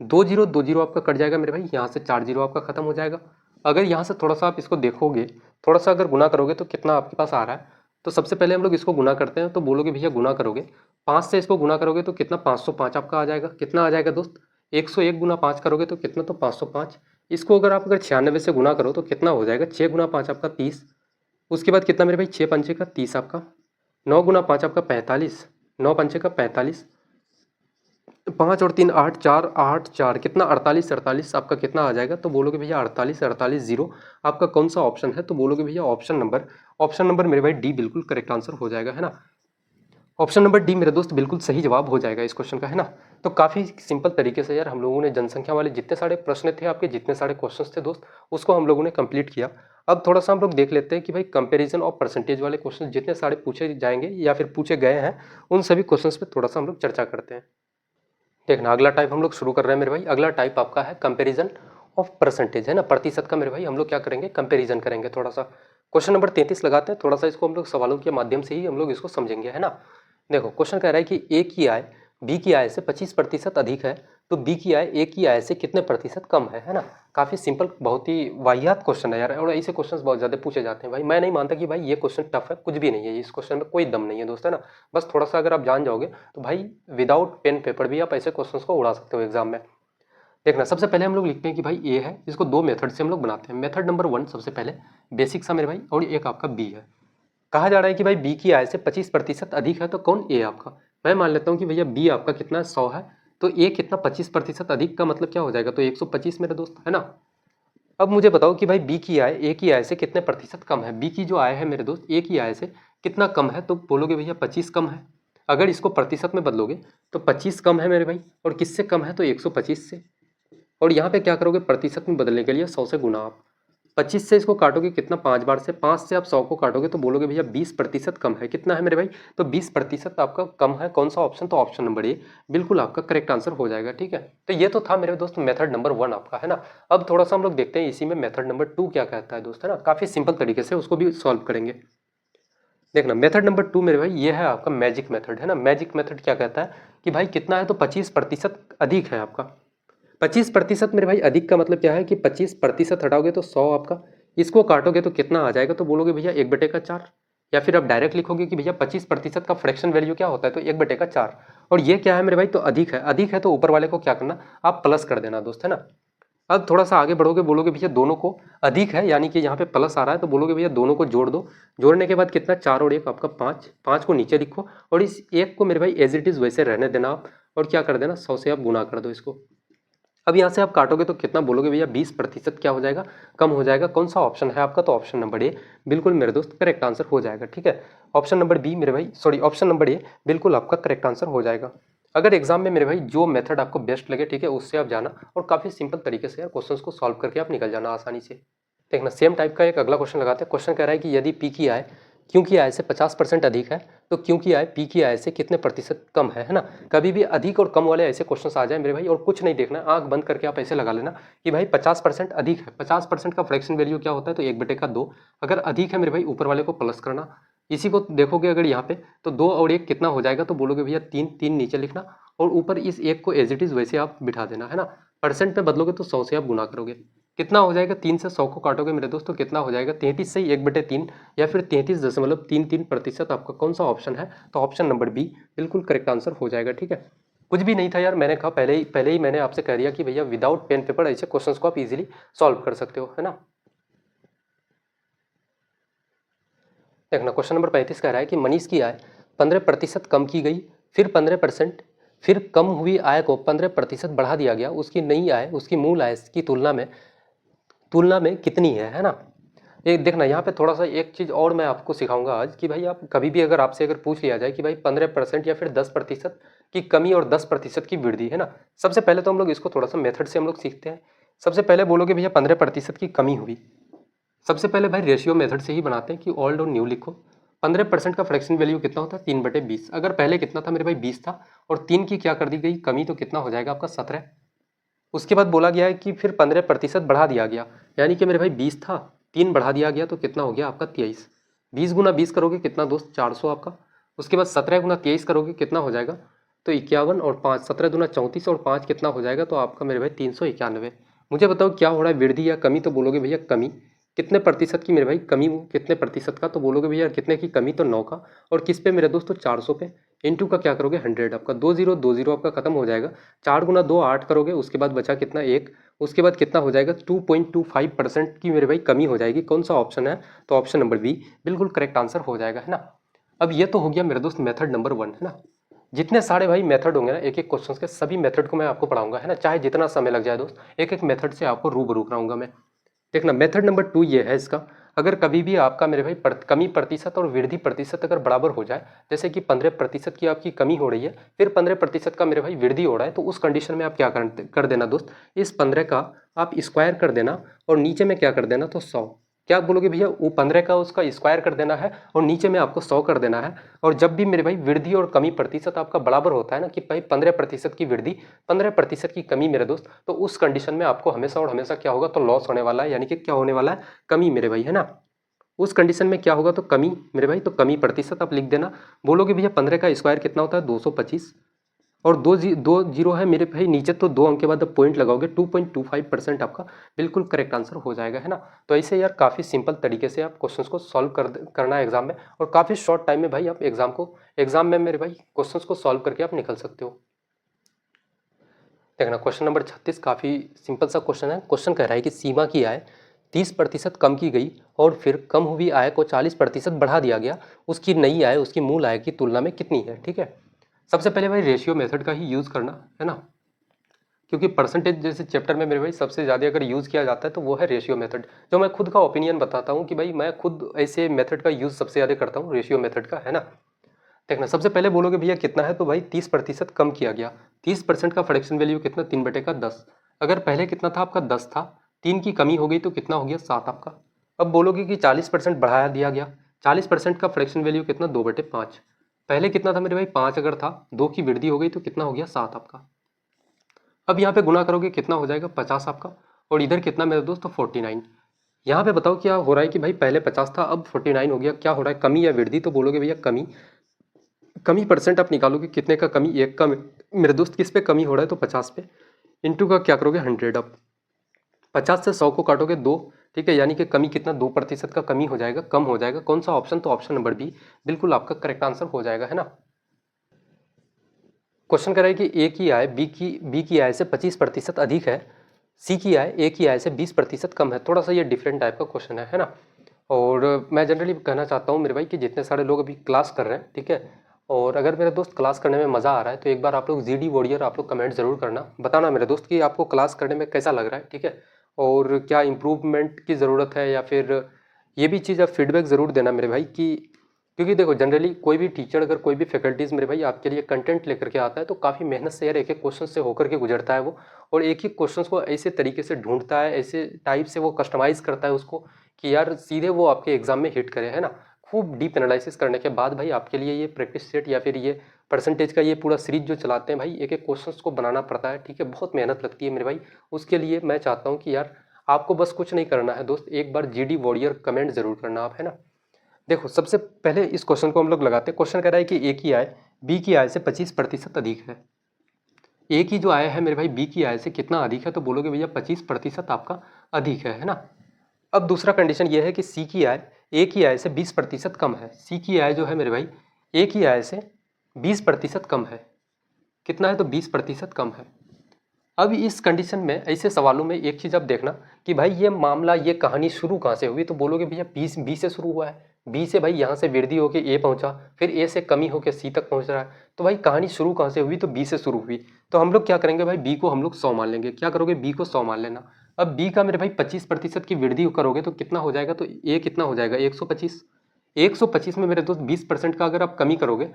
2 0 आपका कट जाएगा मेरे भाई, यहाँ से 4 0 आपका खत्म हो जाएगा। अगर यहाँ से थोड़ा सा आप इसको देखोगे, थोड़ा सा अगर गुना करोगे तो कितना आपके पास आ रहा है, तो सबसे पहले हम लोग इसको गुना करते हैं। तो बोलोगे भैया गुना करोगे 5 से, इसको गुना करोगे तो कितना, 505 आपका आ जाएगा। कितना आ जाएगा दोस्त, 101 गुना 5 करोगे तो कितना, तो 505। इसको अगर आप 96 से गुना करो तो कितना हो जाएगा, 6 गुना 5 आपका 30। उसके बाद कितना मेरे भाई, 6 पंचे का 30 आपका, 9 गुना 5 आपका 45, 9 पंचे का 45, 5 और 3 8, 4 8 4 कितना, 48, 48 आपका कितना आ जाएगा, तो बोलोगे भैया 48, 48 0 आपका कौन सा ऑप्शन है, तो बोलोगे भैया ऑप्शन नंबर मेरे भाई डी बिल्कुल करेक्ट आंसर हो जाएगा, है ना। ऑप्शन नंबर डी मेरे दोस्त बिल्कुल सही जवाब हो जाएगा इस क्वेश्चन का, है ना। तो काफ़ी सिंपल तरीके से यार हम लोगों ने जनसंख्या वाले जितने सारे प्रश्न थे, आपके जितने सारे क्वेश्चंस थे दोस्त, उसको हम लोगों ने कंप्लीट किया। अब थोड़ा सा हम लोग देख लेते हैं कि भाई कंपैरिजन और परसेंटेज वाले क्वेश्चन जितने सारे पूछे जाएंगे या फिर पूछे गए हैं, उन सभी क्वेश्चंस पे थोड़ा सा हम लोग चर्चा करते हैं। देखना अगला टाइप हम लोग शुरू कर रहे हैं मेरे भाई। अगला टाइप आपका है कंपैरिजन ऑफ परसेंटेज, है ना, प्रतिशत का मेरे भाई हम लोग क्या करेंगे, कंपैरिजन करेंगे थोड़ा सा। क्वेश्चन नंबर 33 लगाते हैं, थोड़ा सा इसको हम लोग सवालों के माध्यम से ही हम लोग इसको समझेंगे, है ना। देखो क्वेश्चन कह रहा है कि ए की आय बी की आय से 25% अधिक है, तो बी की आय ए की आय से कितने प्रतिशत कम है ना। काफ़ी सिंपल, बहुत ही वाहियात क्वेश्चन है यार, और ऐसे क्वेश्चंस बहुत ज़्यादा पूछे जाते हैं भाई। मैं नहीं मानता कि भाई ये क्वेश्चन टफ है, कुछ भी नहीं है, इस क्वेश्चन में कोई दम नहीं है दोस्त, है ना। बस थोड़ा सा अगर आप जान जाओगे तो भाई विदाउट पेन पेपर भी आप ऐसे क्वेश्चन को उड़ा सकते हो एग्जाम में। देखना सबसे पहले हम लोग लिखते हैं कि भाई ए है, इसको 2 मेथड से हम लोग बनाते हैं। मेथड नंबर 1 सबसे पहले बेसिक सा मेरे भाई, और एक आपका बी है। कहा जा रहा है कि भाई बी की आय से 25% अधिक है, तो कौन, ए आपका। मैं मान लेता हूँ कि भैया बी आपका कितना 100 है, तो ए कितना 25% अधिक का मतलब क्या हो जाएगा, तो 125 मेरे दोस्त, है ना। अब मुझे बताओ कि भाई बी की आय ए की आय से कितने प्रतिशत कम है। बी की जो आय है मेरे दोस्त ए की आय से कितना कम है, तो बोलोगे भैया 25 कम है। अगर इसको प्रतिशत में बदलोगे तो 25 कम है मेरे भाई, और किससे कम है, तो 125 से। और यहाँ पे क्या करोगे, प्रतिशत में बदलने के लिए 100 से गुना आप 25 से इसको काटोगे कितना, 5 बार से, 5 से आप 100 को काटोगे तो बोलोगे भैया 20% कम है। कितना है मेरे भाई, तो 20% आपका कम है। कौन सा ऑप्शन, तो ऑप्शन नंबर ए बिल्कुल आपका करेक्ट आंसर हो जाएगा, ठीक है। तो ये तो था मेरे दोस्त मेथड नंबर 1 आपका, है ना। अब थोड़ा सा हम लोग देखते हैं इसी में मेथड नंबर 2 क्या कहता है दोस्त, है ना। काफ़ी सिंपल तरीके से उसको भी सॉल्व करेंगे। देखना मेथड नंबर 2 मेरे भाई ये है आपका मैजिक मेथड, है ना। मैजिक मेथड क्या कहता है कि भाई कितना है, तो 25% अधिक है आपका। 25% मेरे भाई अधिक का मतलब क्या है कि 25% हटाओगे तो 100 आपका, इसको काटोगे तो कितना आ जाएगा, तो बोलोगे भैया 1/4, या फिर आप डायरेक्ट लिखोगे कि भैया 25% का फ्रैक्शन वैल्यू क्या होता है, तो 1/4। और ये क्या है मेरे भाई, तो अधिक है, अधिक है तो ऊपर वाले को क्या करना, आप प्लस कर देना दोस्त, है ना। अब थोड़ा सा आगे बढ़ोगे, बोलोगे भैया दोनों को अधिक है, यानी कि यहाँ पे प्लस आ रहा है, तो बोलोगे भैया दोनों को जोड़ दो। जोड़ने के बाद कितना, 4 और 1 आपका 5, 5 को नीचे लिखो और इस 1 को मेरे भाई एज इट इज वैसे रहने देना आप, और क्या कर देना, 100 से आप गुना कर दो इसको। अब यहाँ से आप काटोगे तो कितना, बोलोगे भैया 20% क्या हो जाएगा, कम हो जाएगा। कौन सा ऑप्शन है आपका, तो ऑप्शन नंबर ए बिल्कुल मेरे दोस्त करेक्ट आंसर हो जाएगा। ठीक है, ऑप्शन नंबर बी मेरे भाई, सॉरी ऑप्शन नंबर ए बिल्कुल आपका करेक्ट आंसर हो जाएगा। अगर एग्जाम में मेरे भाई जो मेथड आपको बेस्ट लगे, ठीक है, उससे आप जाना और काफ़ी सिंपल तरीके से यार क्वेश्चंस को सॉल्व करके आप निकल जाना आसानी से। देखना सेम टाइप का एक अगला क्वेश्चन लगाते हैं। क्वेश्चन कह रहा है कि यदि पी की आय क्यू की आय से 50% अधिक है तो क्यू की आय पी की आय से कितने प्रतिशत कम है ना। कभी भी अधिक और कम वाले ऐसे क्वेश्चंस आ जाए मेरे भाई, और कुछ नहीं देखना, आंख बंद करके आप ऐसे लगा लेना कि भाई 50% अधिक है, 50% का फ्रैक्शन वैल्यू क्या होता है, तो 1/2। अगर अधिक है मेरे भाई, ऊपर वाले को प्लस करना, इसी को देखोगे अगर यहाँ पे, तो 2 और 1 कितना हो जाएगा, तो बोलोगे भैया 3, 3 नीचे लिखना और ऊपर इस 1 को एज इट इज वैसे आप बिठा देना, है ना। परसेंट में बदलोगे तो 100 से आप गुना करोगे, कितना हो जाएगा, 3 से 100 को काटोगे मेरे दोस्त तो कितना हो जाएगा, 33 से 1/3 या फिर 33.33% आपका कौन सा ऑप्शन है, तो ऑप्शन नंबर बी बिल्कुल करेक्ट आंसर हो जाएगा। ठीक है, कुछ भी नहीं था यार, मैंने कहा पहले ही मैंने आपसे कह दिया कि भैया विदाउट पेन पेपर ऐसे क्वेश्चंस को आप इजीली सॉल्व कर सकते हो, है ना। देखना क्वेश्चन नंबर 35 कह रहा है कि मनीष की आय 15% कम की गई, फिर 15%, फिर कम हुई आय को 15% बढ़ा दिया गया, उसकी नई आय उसकी मूल आय की तुलना में कितनी है ना। एक देखना यहाँ पे थोड़ा सा एक चीज़ और मैं आपको सिखाऊंगा आज कि भाई आप कभी भी अगर आपसे अगर पूछ लिया जाए कि भाई 15% या फिर 10% की कमी और 10% की वृद्धि, है ना। सबसे पहले तो हम लोग इसको थोड़ा सा मेथड से हम लोग सीखते हैं। सबसे पहले बोलोगे भैया 15% की कमी हुई, सबसे पहले भाई रेशियो मेथड से ही बनाते हैं कि ओल्ड और न्यू लिखो। 15% का फ्रैक्शन वैल्यू कितना होता है, 3/20। अगर पहले कितना था मेरे भाई 20 था और 3 की क्या कर दी गई कमी, तो कितना हो जाएगा आपका 17। उसके बाद बोला गया है कि फिर 15% बढ़ा दिया गया, यानी कि मेरे भाई 20 था, 3 बढ़ा दिया गया तो कितना हो गया आपका 23। 20 गुना 20 करोगे कितना दोस्त, 400 आपका। उसके बाद 17 गुना 23 करोगे कितना हो जाएगा, तो 51 और 5, 17 दुना 34 और 5 कितना हो जाएगा, तो आपका मेरे भाई 391। मुझे बताओ क्या हो रहा है, वृद्धि या कमी, तो बोलोगे भैया कमी। कितने प्रतिशत की मेरे भाई कमी, कितने प्रतिशत का, तो बोलोगे भैया कितने की कमी, तो 9 का। और किस पे मेरे दोस्तों, 400 पे। इनटू का क्या करोगे 100, आपका 2 0 आपका खत्म हो जाएगा। 4 गुना 2 8 करोगे, उसके बाद बचा कितना 1। उसके बाद कितना हो जाएगा 2.25% की मेरे भाई कमी हो जाएगी। कौन सा ऑप्शन है, तो ऑप्शन नंबर बी बिल्कुल करेक्ट आंसर हो जाएगा, है ना। अब ये तो हो गया मेरे दोस्त मेथड नंबर 1, है ना। जितने सारे भाई मेथड होंगे ना एक एक क्वेश्चन के, सभी मेथड को मैं आपको पढ़ाऊंगा, है ना, चाहे जितना समय लग जाए दोस्त, एक एक मेथड से आपको रूबरू कराऊंगा मैं। देखना मेथड नंबर 2 ये है इसका। अगर कभी भी आपका मेरे भाई कमी प्रतिशत और वृद्धि प्रतिशत अगर बराबर हो जाए, जैसे कि 15% की आपकी कमी हो रही है, फिर 15% का मेरे भाई वृद्धि हो रहा है, तो उस कंडीशन में आप क्या कर देना दोस्त, इस 15 का आप स्क्वायर कर देना और नीचे में क्या कर देना, तो 100। क्या बोलोगे भैया, वो 15 का उसका स्क्वायर कर देना है और नीचे में आपको 100 कर देना है। और जब भी मेरे भाई वृद्धि और कमी प्रतिशत आपका बराबर होता है ना, कि भाई 15% की वृद्धि 15% की कमी मेरे दोस्त, तो उस कंडीशन में आपको हमेशा और हमेशा क्या होगा, तो लॉस होने वाला है, यानी कि क्या होने वाला है, कमी मेरे भाई, है ना। उस कंडीशन में क्या होगा, तो कमी मेरे भाई, तो कमी प्रतिशत आप लिख देना। बोलोगे भैया 15 का स्क्वायर कितना होता है, 225। और दो जीरो है मेरे भाई नीचे, तो 2 अंक के बाद आप पॉइंट लगाओगे, 2.25% आपका बिल्कुल करेक्ट आंसर हो जाएगा, है ना। तो ऐसे यार काफ़ी सिंपल तरीके से आप क्वेश्चंस को सॉल्व करना है एग्जाम में, और काफ़ी शॉर्ट टाइम में भाई आप एग्जाम में मेरे भाई क्वेश्चंस को सॉल्व करके आप निकल सकते हो। देखना क्वेश्चन नंबर 36 काफ़ी सिंपल सा क्वेश्चन है। क्वेश्चन कह रहा है कि सीमा की आय 30% कम की गई और फिर कम हुई आय को 40% बढ़ा दिया गया, उसकी नई आय उसकी मूल आय की तुलना में कितनी है। ठीक है, सबसे पहले भाई रेशियो मेथड का ही यूज़ करना, है ना, क्योंकि परसेंटेज जैसे चैप्टर में मेरे भाई सबसे ज़्यादा अगर यूज़ किया जाता है तो वो है रेशियो मेथड। जो मैं खुद का ओपिनियन बताता हूँ कि भाई मैं खुद ऐसे मेथड का यूज़ सबसे ज़्यादा करता हूँ, रेशियो मेथड का, है ना। देखना सबसे पहले बोलोगे भैया कितना है, तो भाई 30% कम किया गया। 30% का फ्रैक्शन वैल्यू कितना, 3/10। अगर पहले कितना था आपका 10 था, 3 की कमी हो गई तो कितना हो गया 7 आपका। अब बोलोगे कि 40% बढ़ाया दिया गया, 40% का फ्रैक्शन वैल्यू कितना, 2/5। पहले कितना था मेरे भाई 5 अगर था, 2 की वृद्धि हो गई तो कितना हो गया 7 आपका। अब यहाँ पे गुना करोगे कितना हो जाएगा 50 आपका, और इधर कितना मेरे दोस्त, 49। यहाँ पे बताओ क्या हो रहा है कि भाई पहले 50 था अब 49 हो गया, क्या हो रहा है, कमी या वृद्धि, तो बोलोगे भैया कमी। कमी परसेंट आप निकालोगे कितने का कमी, 1 का मेरे दोस्त, किस पे कमी हो रहा है, तो 50 पे। इंटू का क्या करोगे 100। अब 50 से 100 को काटोगे 2, ठीक है, यानी कि कमी कितना 2% का कमी हो जाएगा, कम हो जाएगा। कौन सा ऑप्शन? तो ऑप्शन नंबर बी बिल्कुल आपका करेक्ट आंसर हो जाएगा, है ना। क्वेश्चन कह रहा है कि ए की आय बी की आय से 25% अधिक है, सी की आय ए की आय से 20% कम है। थोड़ा सा ये डिफरेंट टाइप का क्वेश्चन है ना। और मैं जनरली कहना चाहता हूँ मेरे भाई कि जितने सारे लोग अभी क्लास कर रहे हैं, ठीक है, और अगर मेरे दोस्त क्लास करने में मज़ा आ रहा है तो एक बार आप लोग जीडी वॉरियर आप लोग कमेंट जरूर करना, बताना मेरे दोस्त कि आपको क्लास करने में कैसा लग रहा है, ठीक है, और क्या इम्प्रूवमेंट की ज़रूरत है, या फिर ये भी चीज़ आप फीडबैक ज़रूर देना मेरे भाई कि, क्योंकि देखो जनरली कोई भी टीचर, अगर कोई भी फैकल्टीज़ मेरे भाई आपके लिए कंटेंट लेकर के आता है तो काफ़ी मेहनत से यार एक एक क्वेश्चन से होकर के गुजरता है वो, और एक ही क्वेश्चन को ऐसे तरीके से ढूंढता है, ऐसे टाइप से वो कस्टमाइज़ करता है उसको कि यार सीधे वो आपके एग्जाम में हिट करे, है ना। खूब डीप एनालिसिस करने के बाद भाई आपके लिए ये प्रैक्टिस सेट या फिर ये परसेंटेज का ये पूरा सीरीज जो चलाते हैं भाई, एक एक क्वेश्चंस को बनाना पड़ता है, ठीक है, बहुत मेहनत लगती है मेरे भाई। उसके लिए मैं चाहता हूँ कि यार आपको बस कुछ नहीं करना है दोस्त, एक बार जीडी वॉरियर कमेंट जरूर करना आप, है ना। देखो सबसे पहले इस क्वेश्चन को हम लोग लगाते हैं। क्वेश्चन कह रहा है कि ए की आय बी की आय से 25% अधिक है। ए की जो आय है मेरे भाई बी की आय से कितना अधिक है? तो बोलोगे भैया 25% आपका अधिक है ना। अब दूसरा कंडीशन ये है कि सी की आय ए की आय से 20% कम है। सी की आय जो है मेरे भाई ए की आय से 20% कम है। कितना है? तो 20% कम है। अब इस कंडीशन में ऐसे सवालों में एक चीज़ आप देखना कि भाई ये मामला, ये कहानी शुरू कहाँ से हुई? तो बोलोगे भैया बी से शुरू हुआ है। बी से भाई यहाँ से वृद्धि होकर ए पहुँचा, फिर ए से कमी होकर सी तक पहुँच रहा है। तो भाई कहानी शुरू कहाँ से हुई? तो बी से शुरू हुई। तो हम लोग क्या करेंगे भाई, बी को हम लोग 100 मान लेंगे। क्या करोगे? बी को 100 मान लेना। अब बी का मेरे भाई 25% की वृद्धि करोगे तो कितना हो जाएगा? तो ए कितना हो जाएगा? 125। 125 में मेरे दोस्त 20% का अगर आप कमी करोगे,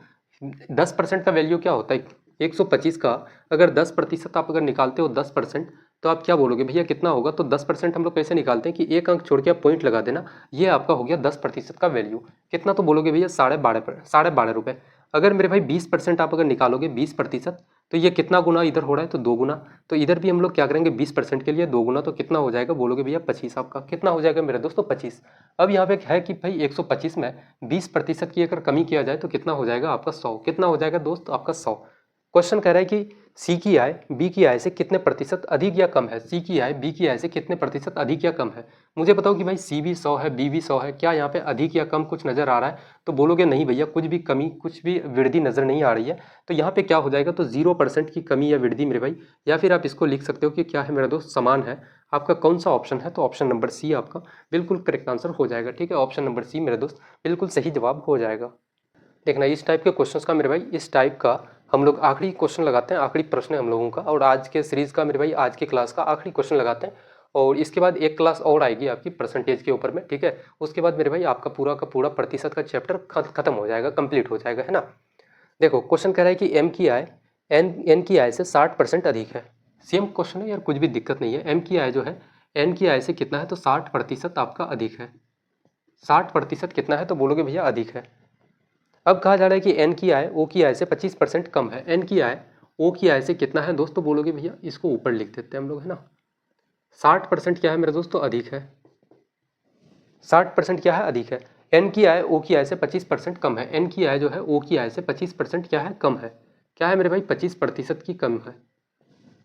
10% का वैल्यू क्या होता है? 125 का अगर 10% आप अगर निकालते हो 10%, तो आप क्या बोलोगे भैया कितना होगा? तो 10% हम लोग कैसे निकालते हैं कि एक अंक छोड़ के आप पॉइंट लगा देना, ये आपका हो गया 10% का वैल्यू। कितना? तो बोलोगे भैया 12.5 रुपये। अगर मेरे भाई 20% आप अगर निकालोगे 20%, तो ये कितना गुना इधर हो रहा है? तो 2 गुना। तो इधर भी हम लोग क्या करेंगे 20% के लिए 2 गुना, तो कितना हो जाएगा? बोलोगे भैया 25। आपका कितना हो जाएगा मेरे दोस्तों? 25। अब यहाँ पे है कि भाई 125 में 20% की अगर कमी किया जाए तो कितना हो जाएगा आपका? 100। कितना हो जाएगा दोस्त आपका? 100। क्वेश्चन कह रहा है कि सी की आय बी की आय से कितने प्रतिशत अधिक या कम है? सी की आय बी की आय से कितने प्रतिशत अधिक या कम है? मुझे बताओ कि भाई सी भी 100 है, बी भी 100 है, क्या यहाँ पे अधिक या कम कुछ नजर आ रहा है? तो बोलोगे नहीं भैया, कुछ भी कमी, कुछ भी वृद्धि नजर नहीं आ रही है। तो यहाँ पे क्या हो जाएगा? तो 0% की कमी या वृद्धि मेरे भाई, या फिर आप इसको लिख सकते हो कि क्या है मेरा दोस्त? समान है। आपका कौन सा ऑप्शन है? तो ऑप्शन नंबर सी आपका बिल्कुल करेक्ट आंसर हो जाएगा, ठीक है। ऑप्शन नंबर सी मेरे दोस्त बिल्कुल सही जवाब हो जाएगा। देखना इस टाइप के क्वेश्चंस का मेरे भाई, इस टाइप का हम लोग आखिरी क्वेश्चन लगाते हैं, आखिरी प्रश्न है हम लोगों का, और आज के सीरीज का मेरे भाई, आज की क्लास का आखिरी क्वेश्चन लगाते हैं। और इसके बाद एक क्लास और आएगी आपकी परसेंटेज के ऊपर में, ठीक है। उसके बाद मेरे भाई आपका पूरा का पूरा प्रतिशत का चैप्टर खत्म हो जाएगा, कंप्लीट हो जाएगा, है ना। देखो क्वेश्चन कह रहा है कि एम की आय एन की आय से 60% अधिक है। सेम क्वेश्चन है यार, कुछ भी दिक्कत नहीं है। एम की आय जो है एन की आय से कितना है? तो 60% आपका अधिक है। 60% कितना है? तो बोलोगे भैया अधिक है। अब कहा जा रहा है कि एन की आय ओ की आय से 25% कम है। एन की आय ओ की आय से कितना है दोस्तों? बोलोगे भैया इसको ऊपर लिख देते हैं हम लोग, है ना। 60% क्या है मेरे दोस्तों? अधिक है। 60% क्या है? अधिक है। एन की आय ओ की आय से 25% कम है। एन की आय जो है ओ की आय से 25% क्या है? कम है। क्या है मेरे भाई? 25% की कम है।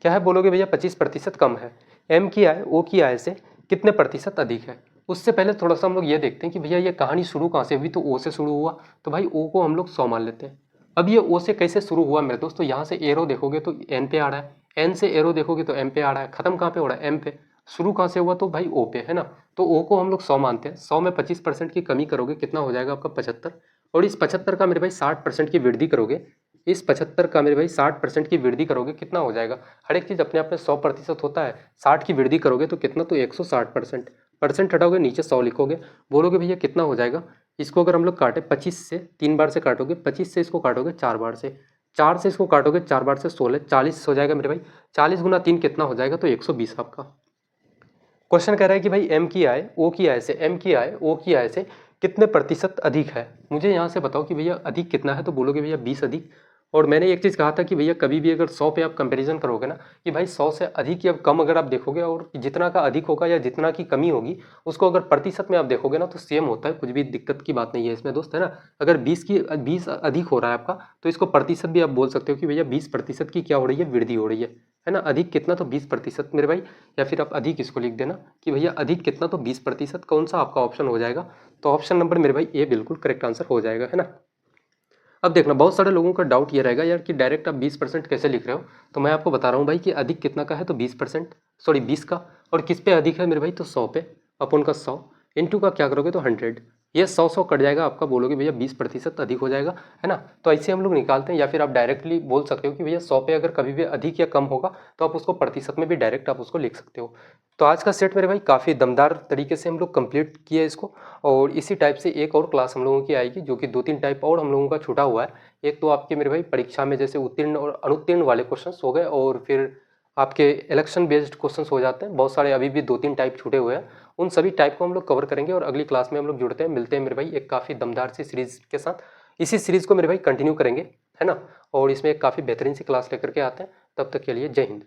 क्या है? बोलोगे भैया 25% कम है। एम की आय ओ की आय से कितने प्रतिशत अधिक है? उससे पहले थोड़ा सा हम लोग ये देखते हैं कि भैया ये कहानी शुरू कहाँ से हुई? तो ओ से शुरू हुआ, तो भाई ओ को हम लोग 100 मान लेते हैं। अब ये ओ से कैसे शुरू हुआ मेरे दोस्तों? यहाँ से एरो देखोगे तो एन पे आ रहा है, एन से एरो देखोगे तो एम पे आ रहा है, खत्म कहाँ पे हो रहा है? एम पे। शुरू कहाँ से हुआ? तो भाई ओ पे, है ना। तो ओ को हम लोग 100 मानते हैं। 100 में 25% की कमी करोगे, कितना हो जाएगा आपका? 75। और इस 75 का मेरे भाई 60% की वृद्धि करोगे, इस 75 का मेरे भाई 60% की वृद्धि करोगे, कितना हो जाएगा? हर एक चीज़ अपने आप में 100% होता है। 60 की वृद्धि करोगे तो कितना? तो 160%। परसेंट हटाओगे, नीचे 100 लिखोगे, बोलोगे भैया कितना हो जाएगा? इसको अगर हम लोग काटे 25 से 3 बार से काटोगे, 25 से इसको काटोगे 4 बार से, 4 से इसको काटोगे 4 बार से 16, 40 हो जाएगा मेरे भाई। 40 गुना 3 कितना हो जाएगा? तो 120 आपका। क्वेश्चन कह रहा है कि भाई एम की आय ओ की आय से, एम की आय ओ की आय से कितने प्रतिशत अधिक है? मुझे यहाँ से बताओ कि भैया अधिक कितना है? तो बोलोगे भैया 20 अधिक। और मैंने एक चीज़ कहा था कि भैया कभी भी अगर 100 पे आप कंपैरिजन करोगे ना, कि भाई 100 से अधिक या कम अगर आप देखोगे, और जितना का अधिक होगा या जितना की कमी होगी उसको अगर प्रतिशत में आप देखोगे ना, तो सेम होता है, कुछ भी दिक्कत की बात नहीं है इसमें दोस्त, है ना। अगर 20 अधिक हो रहा है आपका, तो इसको प्रतिशत भी आप बोल सकते हो कि भैया 20% की क्या हो रही है? वृद्धि हो रही है। है ना। अधिक कितना तो 20% मेरे भाई, या फिर आप अधिक इसको लिख देना कि भैया अधिक कितना तो 20%, कौन सा आपका ऑप्शन हो जाएगा, तो ऑप्शन नंबर मेरे भाई ए बिल्कुल करेक्ट आंसर हो जाएगा, है ना। अब देखना, बहुत सारे लोगों का डाउट ये रहेगा यार कि डायरेक्ट आप 20% कैसे लिख रहे हो, तो मैं आपको बता रहा हूँ भाई कि अधिक कितना का है तो 20%, सॉरी 20 का, और किस पे अधिक है मेरे भाई, तो 100 पे, अपन का 100 इंटू का क्या करोगे तो 100, ये 100 कट जाएगा आपका, बोलोगे भैया 20% अधिक हो जाएगा, है ना। तो ऐसे हम लोग निकालते हैं, या फिर आप डायरेक्टली बोल सकते हो कि भैया 100 पे अगर कभी भी अधिक या कम होगा तो आप उसको प्रतिशत में भी डायरेक्ट आप उसको लिख सकते हो। तो आज का सेट मेरे भाई काफ़ी दमदार तरीके से हम लोग कंप्लीट किए इसको, और इसी टाइप से एक और क्लास हम लोगों की आएगी जो कि 2-3 टाइप और हम लोगों का छूटा हुआ है। एक तो आपके मेरे भाई परीक्षा में जैसे उत्तीर्ण और अनुत्तीर्ण वाले क्वेश्चंस हो गए, और फिर आपके इलेक्शन बेस्ड क्वेश्चंस हो जाते हैं बहुत सारे, अभी भी 2-3 टाइप छूटे हुए हैं, उन सभी टाइप को हम लोग कवर करेंगे। और अगली क्लास में हम लोग जुड़ते हैं, मिलते हैं मेरे भाई एक काफ़ी दमदार सी सीरीज के साथ। इसी सीरीज को मेरे भाई कंटिन्यू करेंगे, है ना, और इसमें एक काफ़ी बेहतरीन सी क्लास लेकर के आते हैं। तब तक के लिए जय हिंद।